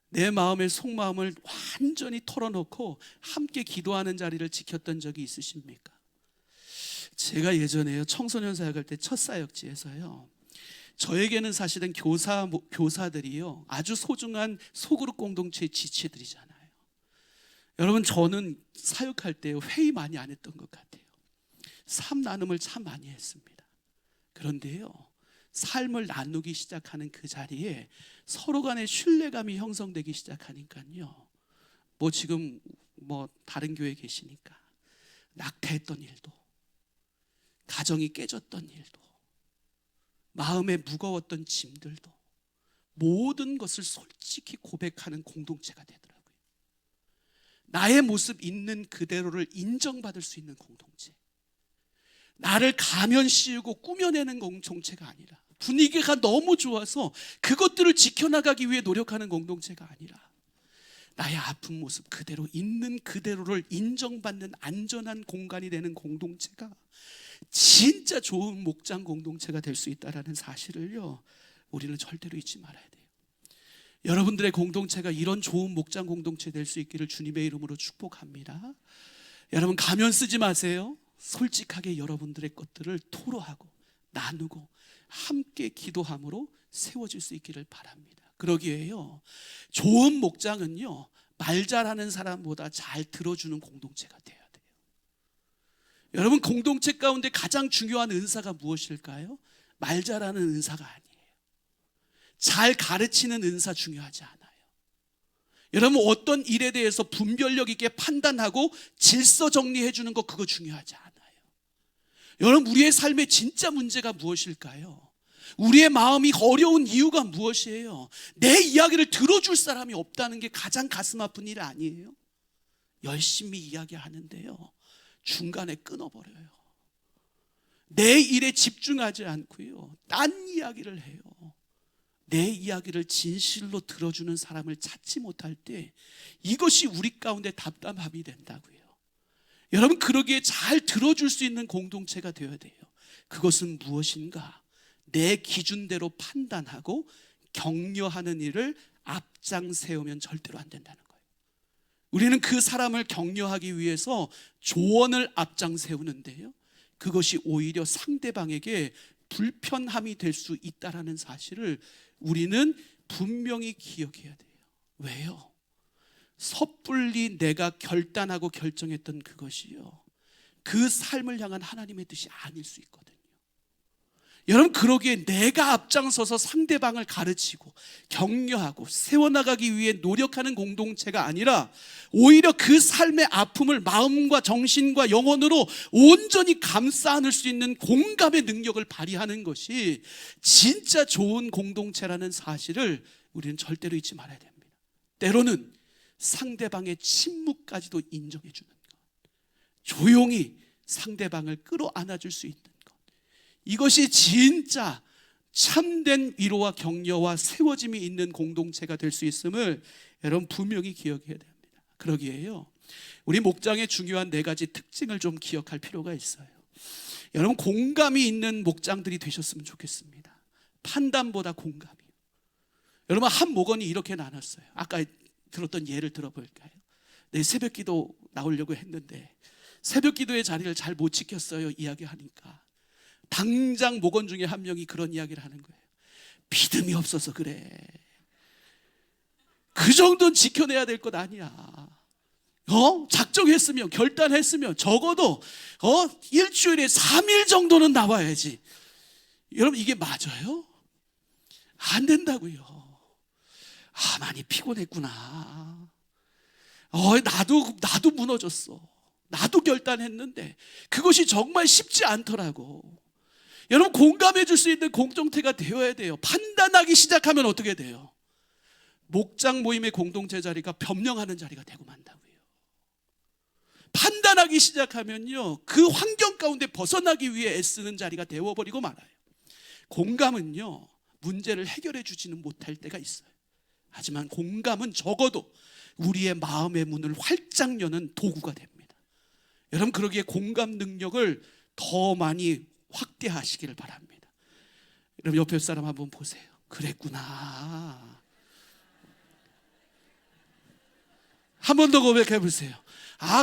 내 마음의 속마음을 완전히 털어놓고 함께 기도하는 자리를 지켰던 적이 있으십니까? 제가 예전에요, 청소년 사역할 때 첫 사역지에서요, 저에게는 사실은 교사들이요, 아주 소중한 소그룹 공동체의 지체들이잖아요. 여러분, 저는 사역할 때 회의 많이 안 했던 것 같아요. 삶 나눔을 참 많이 했습니다. 그런데요, 삶을 나누기 시작하는 그 자리에 서로 간의 신뢰감이 형성되기 시작하니까요, 지금 다른 교회에 계시니까 낙태했던 일도, 가정이 깨졌던 일도, 마음에 무거웠던 짐들도, 모든 것을 솔직히 고백하는 공동체가 되더라고요. 나의 모습 있는 그대로를 인정받을 수 있는 공동체. 나를 가면 씌우고 꾸며내는 공동체가 아니라, 분위기가 너무 좋아서 그것들을 지켜나가기 위해 노력하는 공동체가 아니라, 나의 아픈 모습 그대로 있는 그대로를 인정받는 안전한 공간이 되는 공동체가 진짜 좋은 목장 공동체가 될 수 있다는 사실을요, 우리는 절대로 잊지 말아야 돼요. 여러분들의 공동체가 이런 좋은 목장 공동체 될 수 있기를 주님의 이름으로 축복합니다. 여러분, 가면 쓰지 마세요. 솔직하게 여러분들의 것들을 토로하고 나누고 함께 기도함으로 세워질 수 있기를 바랍니다. 그러기에요, 좋은 목장은요, 말 잘하는 사람보다 잘 들어주는 공동체가 돼야 돼요. 여러분, 공동체 가운데 가장 중요한 은사가 무엇일까요? 말 잘하는 은사가 아니에요. 잘 가르치는 은사 중요하지 않아요. 여러분, 어떤 일에 대해서 분별력 있게 판단하고 질서 정리해 주는 거, 그거 중요하지 않아요. 여러분, 우리의 삶의 진짜 문제가 무엇일까요? 우리의 마음이 어려운 이유가 무엇이에요? 내 이야기를 들어줄 사람이 없다는 게 가장 가슴 아픈 일 아니에요? 열심히 이야기하는데요, 중간에 끊어버려요. 내 일에 집중하지 않고요, 딴 이야기를 해요. 내 이야기를 진실로 들어주는 사람을 찾지 못할 때 이것이 우리 가운데 답답함이 된다고요. 여러분, 그러기에 잘 들어줄 수 있는 공동체가 되어야 돼요. 그것은 무엇인가? 내 기준대로 판단하고 격려하는 일을 앞장 세우면 절대로 안 된다는 거예요. 우리는 그 사람을 격려하기 위해서 조언을 앞장 세우는데요, 그것이 오히려 상대방에게 불편함이 될 수 있다는 사실을 우리는 분명히 기억해야 돼요. 왜요? 섣불리 내가 결단하고 결정했던 그것이요, 그 삶을 향한 하나님의 뜻이 아닐 수 있거든요. 여러분, 그러기에 내가 앞장서서 상대방을 가르치고 격려하고 세워나가기 위해 노력하는 공동체가 아니라 오히려 그 삶의 아픔을 마음과 정신과 영혼으로 온전히 감싸 안을 수 있는 공감의 능력을 발휘하는 것이 진짜 좋은 공동체라는 사실을 우리는 절대로 잊지 말아야 됩니다. 때로는 상대방의 침묵까지도 인정해 주는 것, 조용히 상대방을 끌어안아 줄 수 있는 것, 이것이 진짜 참된 위로와 격려와 세워짐이 있는 공동체가 될 수 있음을 여러분 분명히 기억해야 됩니다. 그러기에요, 우리 목장의 중요한 4가지 특징을 좀 기억할 필요가 있어요. 여러분, 공감이 있는 목장들이 되셨으면 좋겠습니다. 판단보다 공감이요. 여러분, 한 목원이 이렇게 나눴어요. 아까 들었던 예를 들어볼까요? 내 새벽기도 나오려고 했는데 새벽기도의 자리를 잘 못 지켰어요. 이야기하니까 당장 목원 중에 한 명이 그런 이야기를 하는 거예요. 믿음이 없어서 그래. 그 정도는 지켜내야 될 것 아니야. 작정했으면, 결단했으면 적어도 일주일에 3일 정도는 나와야지. 여러분, 이게 맞아요? 안 된다고요. 많이 피곤했구나. 나도 무너졌어. 나도 결단했는데 그것이 정말 쉽지 않더라고. 여러분, 공감해 줄 수 있는 공동체가 되어야 돼요. 판단하기 시작하면 어떻게 돼요? 목장 모임의 공동체 자리가 변명하는 자리가 되고 만다고요. 판단하기 시작하면요, 그 환경 가운데 벗어나기 위해 애쓰는 자리가 되어버리고 말아요. 공감은요, 문제를 해결해 주지는 못할 때가 있어요. 하지만 공감은 적어도 우리의 마음의 문을 활짝 여는 도구가 됩니다. 여러분, 그러기에 공감 능력을 더 많이 확대하시기를 바랍니다. 여러분, 옆에 사람 한번 보세요. 그랬구나. 한 번 더 고백해 보세요.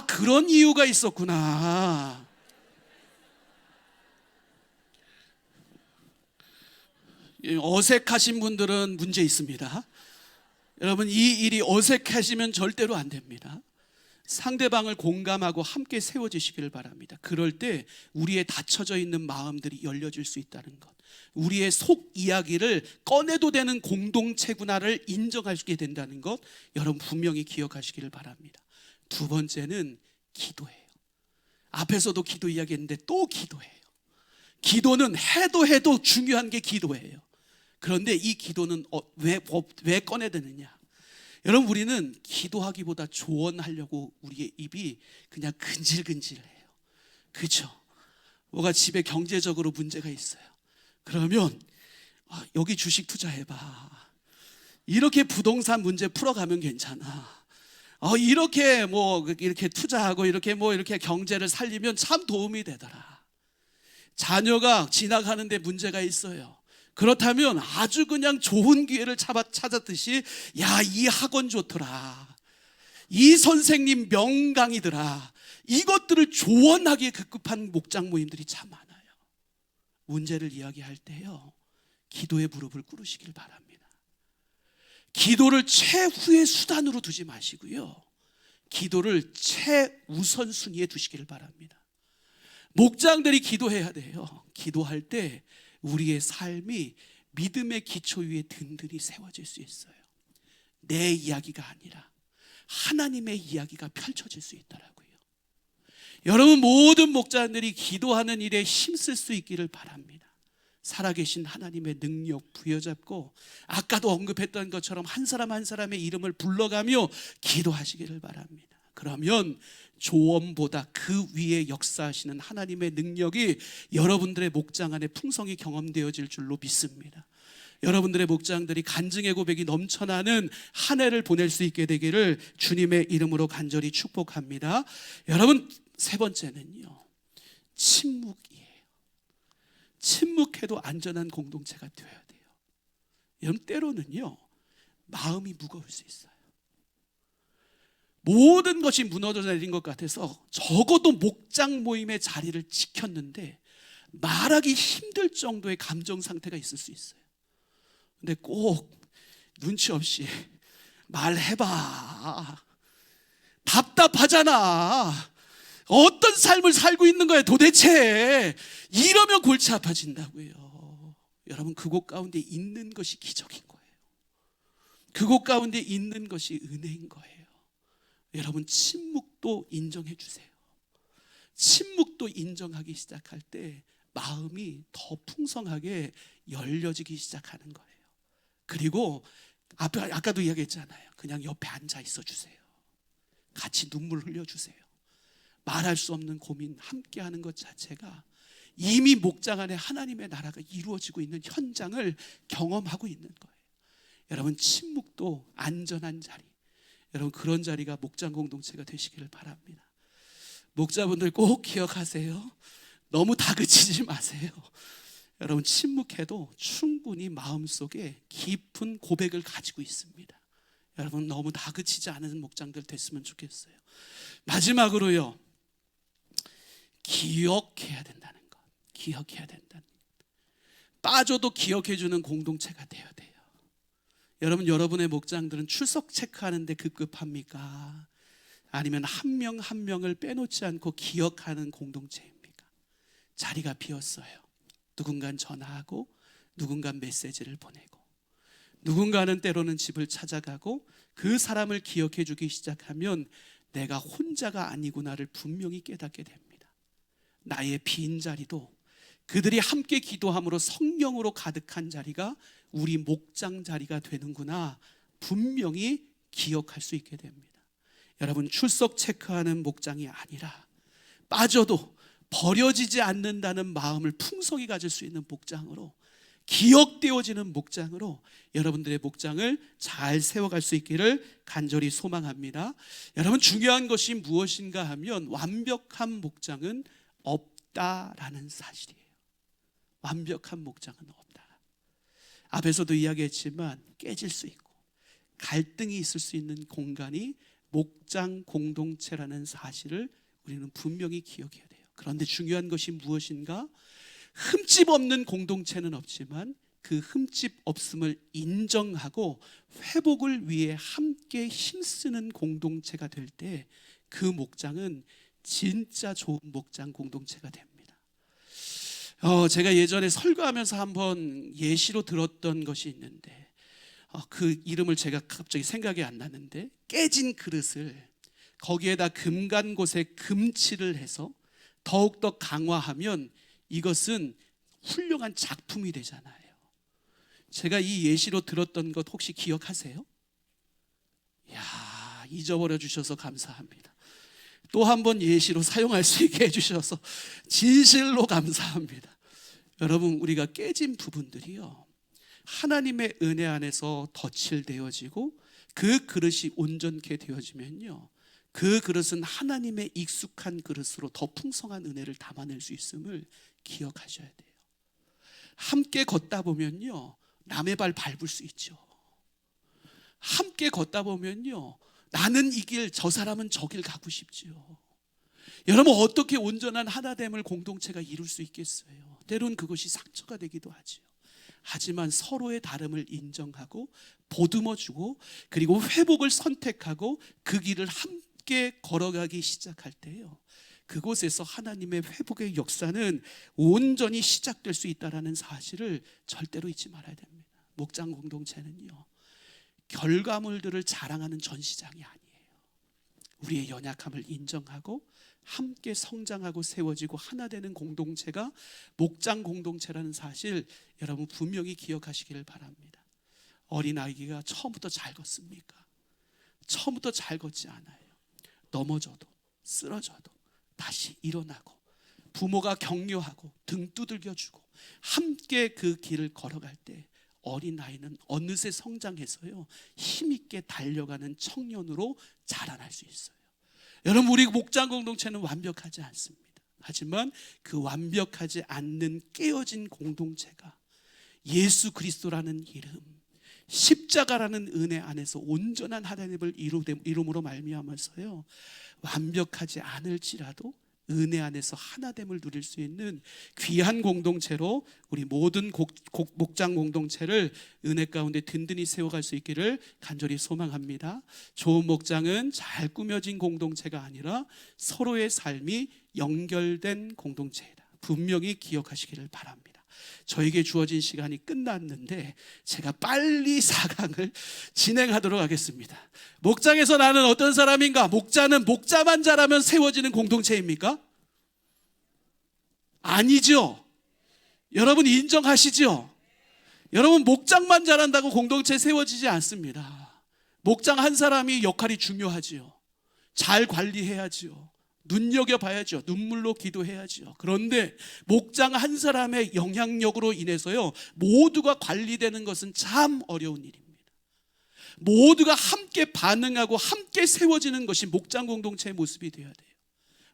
그런 이유가 있었구나. 어색하신 분들은 문제 있습니다. 여러분, 이 일이 어색하시면 절대로 안 됩니다. 상대방을 공감하고 함께 세워지시기를 바랍니다. 그럴 때 우리의 닫혀져 있는 마음들이 열려질 수 있다는 것, 우리의 속 이야기를 꺼내도 되는 공동체구나를 인정하시게 된다는 것, 여러분 분명히 기억하시기를 바랍니다. 2번째는 기도예요. 앞에서도 기도 이야기했는데 또 기도예요. 기도는 해도 중요한 게 기도예요. 그런데 이 기도는 왜 꺼내드느냐? 여러분, 우리는 기도하기보다 조언하려고 우리의 입이 그냥 근질근질해요. 그렇죠? 뭐가 집에 경제적으로 문제가 있어요. 그러면 여기 주식 투자해봐. 이렇게 부동산 문제 풀어가면 괜찮아. 이렇게 이렇게 투자하고 이렇게 경제를 살리면 참 도움이 되더라. 자녀가 지나가는데 문제가 있어요. 그렇다면 아주 그냥 좋은 기회를 찾았듯이 야, 이 학원 좋더라, 이 선생님 명강이더라, 이것들을 조언하기에 급급한 목장 모임들이 참 많아요. 문제를 이야기할 때요, 기도의 무릎을 꿇으시길 바랍니다. 기도를 최후의 수단으로 두지 마시고요, 기도를 최우선순위에 두시기를 바랍니다. 목장들이 기도해야 돼요. 기도할 때 우리의 삶이 믿음의 기초 위에 든든히 세워질 수 있어요. 내 이야기가 아니라 하나님의 이야기가 펼쳐질 수 있더라고요. 여러분, 모든 목자들이 기도하는 일에 힘쓸 수 있기를 바랍니다. 살아계신 하나님의 능력 부여잡고 아까도 언급했던 것처럼 한 사람 한 사람의 이름을 불러가며 기도하시기를 바랍니다. 그러면 조언보다 그 위에 역사하시는 하나님의 능력이 여러분들의 목장 안에 풍성히 경험되어질 줄로 믿습니다. 여러분들의 목장들이 간증의 고백이 넘쳐나는 한 해를 보낼 수 있게 되기를 주님의 이름으로 간절히 축복합니다. 여러분, 세 번째는요, 침묵이에요. 침묵해도 안전한 공동체가 되어야 돼요. 여러분, 때로는요, 마음이 무거울 수 있어요. 모든 것이 무너져 내린 것 같아서 적어도 목장 모임의 자리를 지켰는데 말하기 힘들 정도의 감정 상태가 있을 수 있어요. 근데 꼭 눈치 없이 말해봐. 답답하잖아. 어떤 삶을 살고 있는 거야 도대체. 이러면 골치 아파진다고요. 여러분, 그곳 가운데 있는 것이 기적인 거예요. 그곳 가운데 있는 것이 은혜인 거예요. 여러분, 침묵도 인정해 주세요. 침묵도 인정하기 시작할 때 마음이 더 풍성하게 열려지기 시작하는 거예요. 그리고 아까도 이야기했잖아요. 그냥 옆에 앉아 있어 주세요. 같이 눈물 흘려 주세요. 말할 수 없는 고민 함께 하는 것 자체가 이미 목장 안에 하나님의 나라가 이루어지고 있는 현장을 경험하고 있는 거예요. 여러분, 침묵도 안전한 자리, 여러분, 그런 자리가 목장 공동체가 되시기를 바랍니다. 목자분들 꼭 기억하세요. 너무 다그치지 마세요. 여러분, 침묵해도 충분히 마음속에 깊은 고백을 가지고 있습니다. 여러분, 너무 다그치지 않은 목장들 됐으면 좋겠어요. 마지막으로요, 기억해야 된다는 것. 기억해야 된다는 것. 빠져도 기억해주는 공동체가 되어야 돼요. 여러분, 여러분의 목장들은 출석 체크하는데 급급합니까? 아니면 한 명 한 명을 빼놓지 않고 기억하는 공동체입니까? 자리가 비었어요. 누군가는 전화하고 누군가는 메시지를 보내고 누군가는 때로는 집을 찾아가고 그 사람을 기억해 주기 시작하면 내가 혼자가 아니구나를 분명히 깨닫게 됩니다. 나의 빈 자리도 그들이 함께 기도함으로 성령으로 가득한 자리가 우리 목장 자리가 되는구나 분명히 기억할 수 있게 됩니다. 여러분, 출석 체크하는 목장이 아니라 빠져도 버려지지 않는다는 마음을 풍성히 가질 수 있는 목장으로, 기억되어지는 목장으로 여러분들의 목장을 잘 세워갈 수 있기를 간절히 소망합니다. 여러분, 중요한 것이 무엇인가 하면 완벽한 목장은 없다라는 사실이에요. 완벽한 목장은 없다. 앞에서도 이야기했지만 깨질 수 있고 갈등이 있을 수 있는 공간이 목장 공동체라는 사실을 우리는 분명히 기억해야 돼요. 그런데 중요한 것이 무엇인가? 흠집 없는 공동체는 없지만 그 흠집 없음을 인정하고 회복을 위해 함께 힘쓰는 공동체가 될 때 그 목장은 진짜 좋은 목장 공동체가 됩니다. 제가 예전에 설교하면서 한번 예시로 들었던 것이 있는데 그 이름을 제가 갑자기 생각이 안 나는데, 깨진 그릇을 거기에다 금간곳에 금칠을 해서 더욱더 강화하면 이것은 훌륭한 작품이 되잖아요. 제가 이 예시로 들었던 것 혹시 기억하세요? 이야, 잊어버려 주셔서 감사합니다. 또 한 번 예시로 사용할 수 있게 해주셔서 진실로 감사합니다. 여러분, 우리가 깨진 부분들이요, 하나님의 은혜 안에서 덧칠되어지고 그 그릇이 온전케 되어지면요, 그 그릇은 하나님의 익숙한 그릇으로 더 풍성한 은혜를 담아낼 수 있음을 기억하셔야 돼요. 함께 걷다 보면요, 남의 발 밟을 수 있죠. 함께 걷다 보면요, 나는 이 길, 저 사람은 저 길 가고 싶지요. 여러분, 어떻게 온전한 하나됨을 공동체가 이룰 수 있겠어요? 때론 그것이 상처가 되기도 하지요. 하지만 서로의 다름을 인정하고 보듬어주고, 그리고 회복을 선택하고 그 길을 함께 걸어가기 시작할 때요, 그곳에서 하나님의 회복의 역사는 온전히 시작될 수 있다는 사실을 절대로 잊지 말아야 됩니다. 목장 공동체는요, 결과물들을 자랑하는 전시장이 아니에요. 우리의 연약함을 인정하고 함께 성장하고 세워지고 하나 되는 공동체가 목장 공동체라는 사실, 여러분 분명히 기억하시기를 바랍니다. 어린아이가 처음부터 잘 걷습니까? 처음부터 잘 걷지 않아요. 넘어져도 쓰러져도 다시 일어나고, 부모가 격려하고 등 두들겨주고 함께 그 길을 걸어갈 때 어린아이는 어느새 성장해서요, 힘있게 달려가는 청년으로 자라날 수 있어요. 여러분, 우리 목장 공동체는 완벽하지 않습니다. 하지만 그 완벽하지 않는 깨어진 공동체가 예수 그리스도라는 이름, 십자가라는 은혜 안에서 온전한 하나님을 이름으로 말미암아서요, 완벽하지 않을지라도 은혜 안에서 하나됨을 누릴 수 있는 귀한 공동체로 우리 모든 목장 공동체를 은혜 가운데 든든히 세워갈 수 있기를 간절히 소망합니다. 좋은 목장은 잘 꾸며진 공동체가 아니라 서로의 삶이 연결된 공동체이다. 분명히 기억하시기를 바랍니다. 저에게 주어진 시간이 끝났는데 제가 빨리 4강을 진행하도록 하겠습니다. 목장에서 나는 어떤 사람인가? 목자는 목자만 잘하면 세워지는 공동체입니까? 아니죠. 여러분 인정하시죠? 여러분, 목장만 잘한다고 공동체 세워지지 않습니다. 목장 한 사람이 역할이 중요하지요. 잘 관리해야지요. 눈여겨봐야죠. 눈물로 기도해야죠. 그런데 목장 한 사람의 영향력으로 인해서요, 모두가 관리되는 것은 참 어려운 일입니다. 모두가 함께 반응하고 함께 세워지는 것이 목장 공동체의 모습이 되어야 돼요.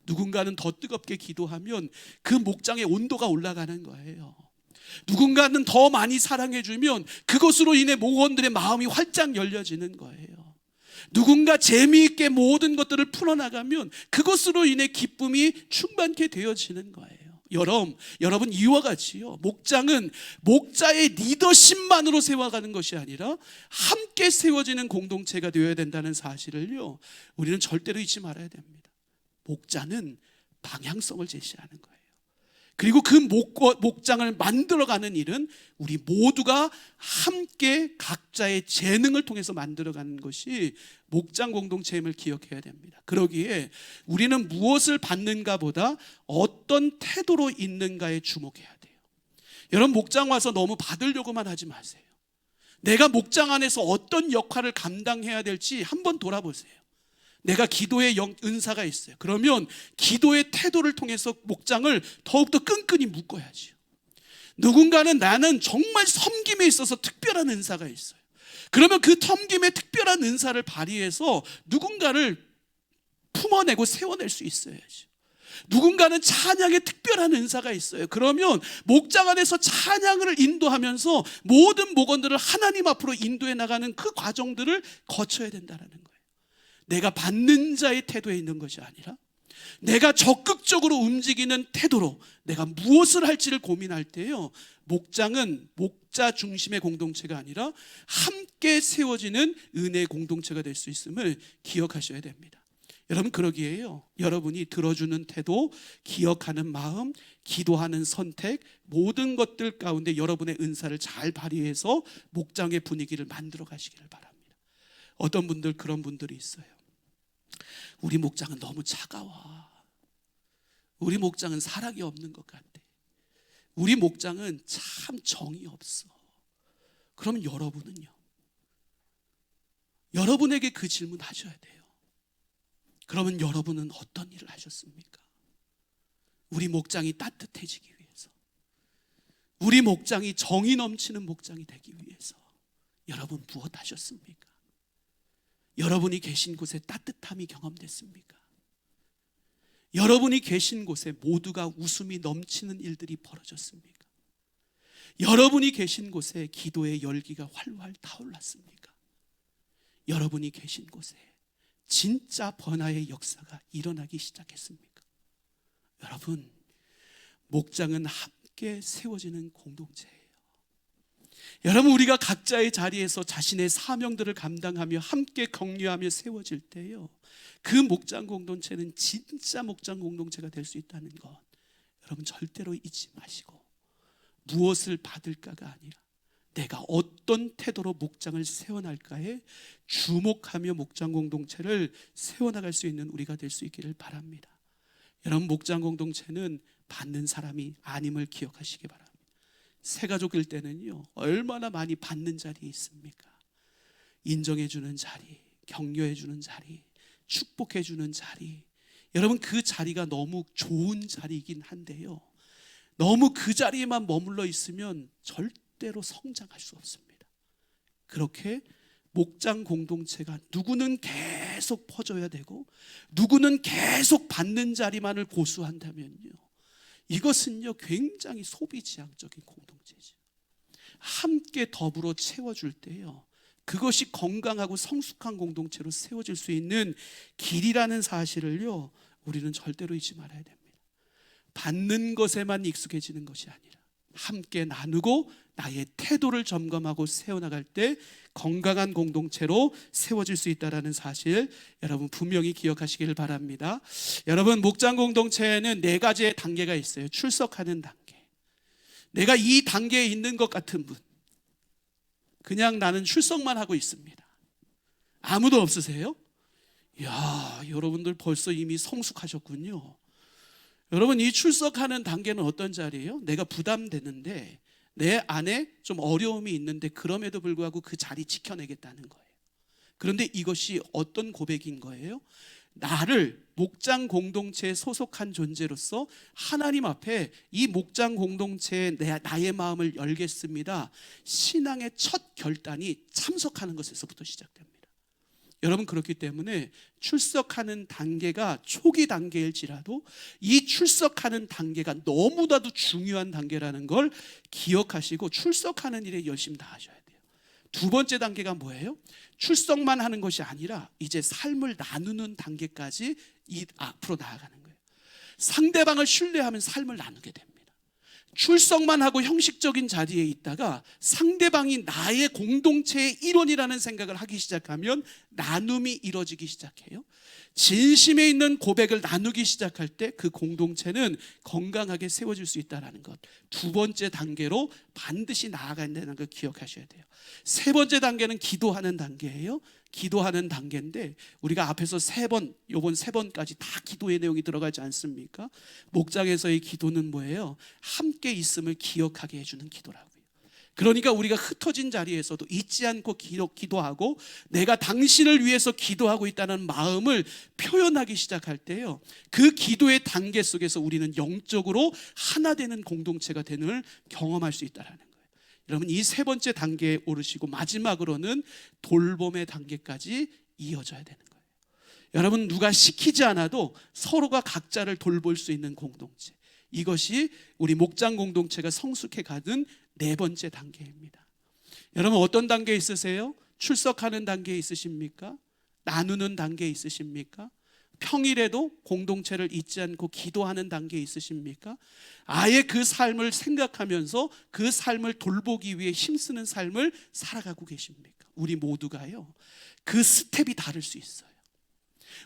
누군가는 더 뜨겁게 기도하면 그 목장의 온도가 올라가는 거예요. 누군가는 더 많이 사랑해주면 그것으로 인해 목원들의 마음이 활짝 열려지는 거예요. 누군가 재미있게 모든 것들을 풀어나가면 그것으로 인해 기쁨이 충만케 되어지는 거예요. 여러분 이와 같이요, 목장은 목자의 리더십만으로 세워가는 것이 아니라 함께 세워지는 공동체가 되어야 된다는 사실을요, 우리는 절대로 잊지 말아야 됩니다. 목자는 방향성을 제시하는 거예요. 그리고 그 목장을 만들어가는 일은 우리 모두가 함께 각자의 재능을 통해서 만들어가는 것이 목장 공동체임을 기억해야 됩니다. 그러기에 우리는 무엇을 받는가 보다 어떤 태도로 있는가에 주목해야 돼요. 여러분, 목장 와서 너무 받으려고만 하지 마세요. 내가 목장 안에서 어떤 역할을 감당해야 될지 한번 돌아보세요. 내가 기도의 은사가 있어요. 그러면 기도의 태도를 통해서 목장을 더욱더 끈끈이 묶어야지요. 누군가는 나는 정말 섬김에 있어서 특별한 은사가 있어요. 그러면 그 섬김의 특별한 은사를 발휘해서 누군가를 품어내고 세워낼 수 있어야죠. 누군가는 찬양에 특별한 은사가 있어요. 그러면 목장 안에서 찬양을 인도하면서 모든 목원들을 하나님 앞으로 인도해 나가는 그 과정들을 거쳐야 된다는 거예요. 내가 받는 자의 태도에 있는 것이 아니라 내가 적극적으로 움직이는 태도로 내가 무엇을 할지를 고민할 때요, 목장은 목자 중심의 공동체가 아니라 함께 세워지는 은혜의 공동체가 될 수 있음을 기억하셔야 됩니다. 여러분, 그러기에요, 여러분이 들어주는 태도, 기억하는 마음, 기도하는 선택, 모든 것들 가운데 여러분의 은사를 잘 발휘해서 목장의 분위기를 만들어 가시기를 바랍니다. 어떤 분들, 그런 분들이 있어요. 우리 목장은 너무 차가워. 우리 목장은 사랑이 없는 것 같아. 우리 목장은 참 정이 없어. 그럼 여러분은요? 여러분에게 그 질문 하셔야 돼요. 그러면 여러분은 어떤 일을 하셨습니까? 우리 목장이 따뜻해지기 위해서, 우리 목장이 정이 넘치는 목장이 되기 위해서 여러분 무엇 하셨습니까? 여러분이 계신 곳에 따뜻함이 경험됐습니까? 여러분이 계신 곳에 모두가 웃음이 넘치는 일들이 벌어졌습니까? 여러분이 계신 곳에 기도의 열기가 활활 타올랐습니까? 여러분이 계신 곳에 진짜 번화의 역사가 일어나기 시작했습니까? 여러분, 목장은 함께 세워지는 공동체예요. 여러분, 우리가 각자의 자리에서 자신의 사명들을 감당하며 함께 격려하며 세워질 때요, 그 목장 공동체는 진짜 목장 공동체가 될 수 있다는 것, 여러분 절대로 잊지 마시고, 무엇을 받을까가 아니라 내가 어떤 태도로 목장을 세워날까에 주목하며 목장 공동체를 세워나갈 수 있는 우리가 될 수 있기를 바랍니다. 여러분, 목장 공동체는 받는 사람이 아님을 기억하시기 바랍니다. 새가족일 때는요, 얼마나 많이 받는 자리에 있습니까? 인정해주는 자리, 격려해주는 자리, 축복해주는 자리, 여러분 그 자리가 너무 좋은 자리이긴 한데요, 너무 그 자리에만 머물러 있으면 절대로 성장할 수 없습니다. 그렇게 목장 공동체가 누구는 계속 퍼져야 되고 누구는 계속 받는 자리만을 고수한다면요, 이것은요 굉장히 소비지향적인 공동체죠. 함께 더불어 채워줄 때요, 그것이 건강하고 성숙한 공동체로 세워질 수 있는 길이라는 사실을요, 우리는 절대로 잊지 말아야 됩니다. 받는 것에만 익숙해지는 것이 아니라 함께 나누고 나의 태도를 점검하고 세워나갈 때 건강한 공동체로 세워질 수 있다는 사실, 여러분 분명히 기억하시길 바랍니다. 여러분, 목장 공동체에는 4가지의 단계가 있어요. 출석하는 단계. 내가 이 단계에 있는 것 같은 분, 그냥 나는 출석만 하고 있습니다. 아무도 없으세요? 이야, 여러분들 벌써 이미 성숙하셨군요. 여러분, 이 출석하는 단계는 어떤 자리예요? 내가 부담되는데 내 안에 좀 어려움이 있는데 그럼에도 불구하고 그 자리 지켜내겠다는 거예요. 그런데 이것이 어떤 고백인 거예요? 나를 목장 공동체에 소속한 존재로서 하나님 앞에 이 목장 공동체에 나의 마음을 열겠습니다. 신앙의 첫 결단이 참석하는 것에서부터 시작됩니다. 여러분, 그렇기 때문에 출석하는 단계가 초기 단계일지라도 이 출석하는 단계가 너무나도 중요한 단계라는 걸 기억하시고 출석하는 일에 열심히 다하셔야 돼요. 2번째 단계가 뭐예요? 출석만 하는 것이 아니라 이제 삶을 나누는 단계까지 앞으로 나아가는 거예요. 상대방을 신뢰하면 삶을 나누게 됩니다. 출석만 하고 형식적인 자리에 있다가 상대방이 나의 공동체의 일원이라는 생각을 하기 시작하면 나눔이 이루어지기 시작해요. 진심에 있는 고백을 나누기 시작할 때 그 공동체는 건강하게 세워질 수 있다는 것, 2번째 단계로 반드시 나아가야 된다는 걸 기억하셔야 돼요. 3번째 단계는 기도하는 단계예요. 기도하는 단계인데 우리가 앞에서 3번, 요번 3번까지 다 기도의 내용이 들어가지 않습니까? 목장에서의 기도는 뭐예요? 함께 있음을 기억하게 해주는 기도라고요. 그러니까 우리가 흩어진 자리에서도 잊지 않고 기도하고 내가 당신을 위해서 기도하고 있다는 마음을 표현하기 시작할 때요, 그 기도의 단계 속에서 우리는 영적으로 하나 되는 공동체가 되는 걸 경험할 수 있다는 거예요. 여러분, 이 3번째 단계에 오르시고 마지막으로는 돌봄의 단계까지 이어져야 되는 거예요. 여러분, 누가 시키지 않아도 서로가 각자를 돌볼 수 있는 공동체, 이것이 우리 목장 공동체가 성숙해 가는 4번째 단계입니다. 여러분, 어떤 단계에 있으세요? 출석하는 단계에 있으십니까? 나누는 단계에 있으십니까? 평일에도 공동체를 잊지 않고 기도하는 단계에 있으십니까? 아예 그 삶을 생각하면서 그 삶을 돌보기 위해 힘쓰는 삶을 살아가고 계십니까? 우리 모두가요, 그 스텝이 다를 수 있어요.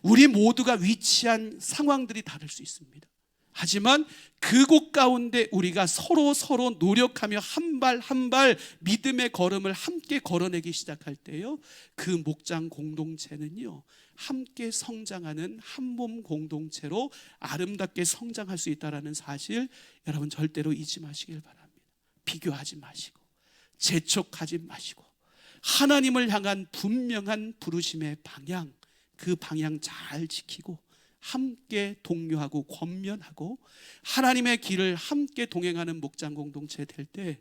우리 모두가 위치한 상황들이 다를 수 있습니다. 하지만 그곳 가운데 우리가 서로 노력하며 한 발 한 발 믿음의 걸음을 함께 걸어내기 시작할 때요, 그 목장 공동체는요 함께 성장하는 한 몸 공동체로 아름답게 성장할 수 있다는 사실, 여러분 절대로 잊지 마시길 바랍니다. 비교하지 마시고 재촉하지 마시고 하나님을 향한 분명한 부르심의 방향, 그 방향 잘 지키고 함께 독려하고 권면하고 하나님의 길을 함께 동행하는 목장 공동체 될 때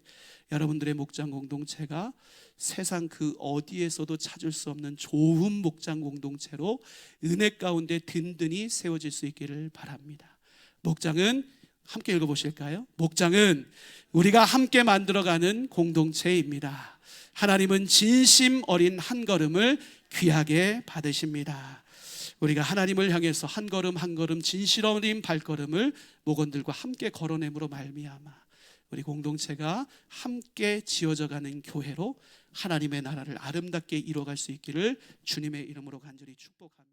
여러분들의 목장 공동체가 세상 그 어디에서도 찾을 수 없는 좋은 목장 공동체로 은혜 가운데 든든히 세워질 수 있기를 바랍니다. 목장은 함께 읽어보실까요? 목장은 우리가 함께 만들어가는 공동체입니다. 하나님은 진심 어린 한 걸음을 귀하게 받으십니다. 우리가 하나님을 향해서 한 걸음 한 걸음 진실 어린 발걸음을 목원들과 함께 걸어냄으로 말미암아 우리 공동체가 함께 지어져가는 교회로 하나님의 나라를 아름답게 이루어갈 수 있기를 주님의 이름으로 간절히 축복합니다.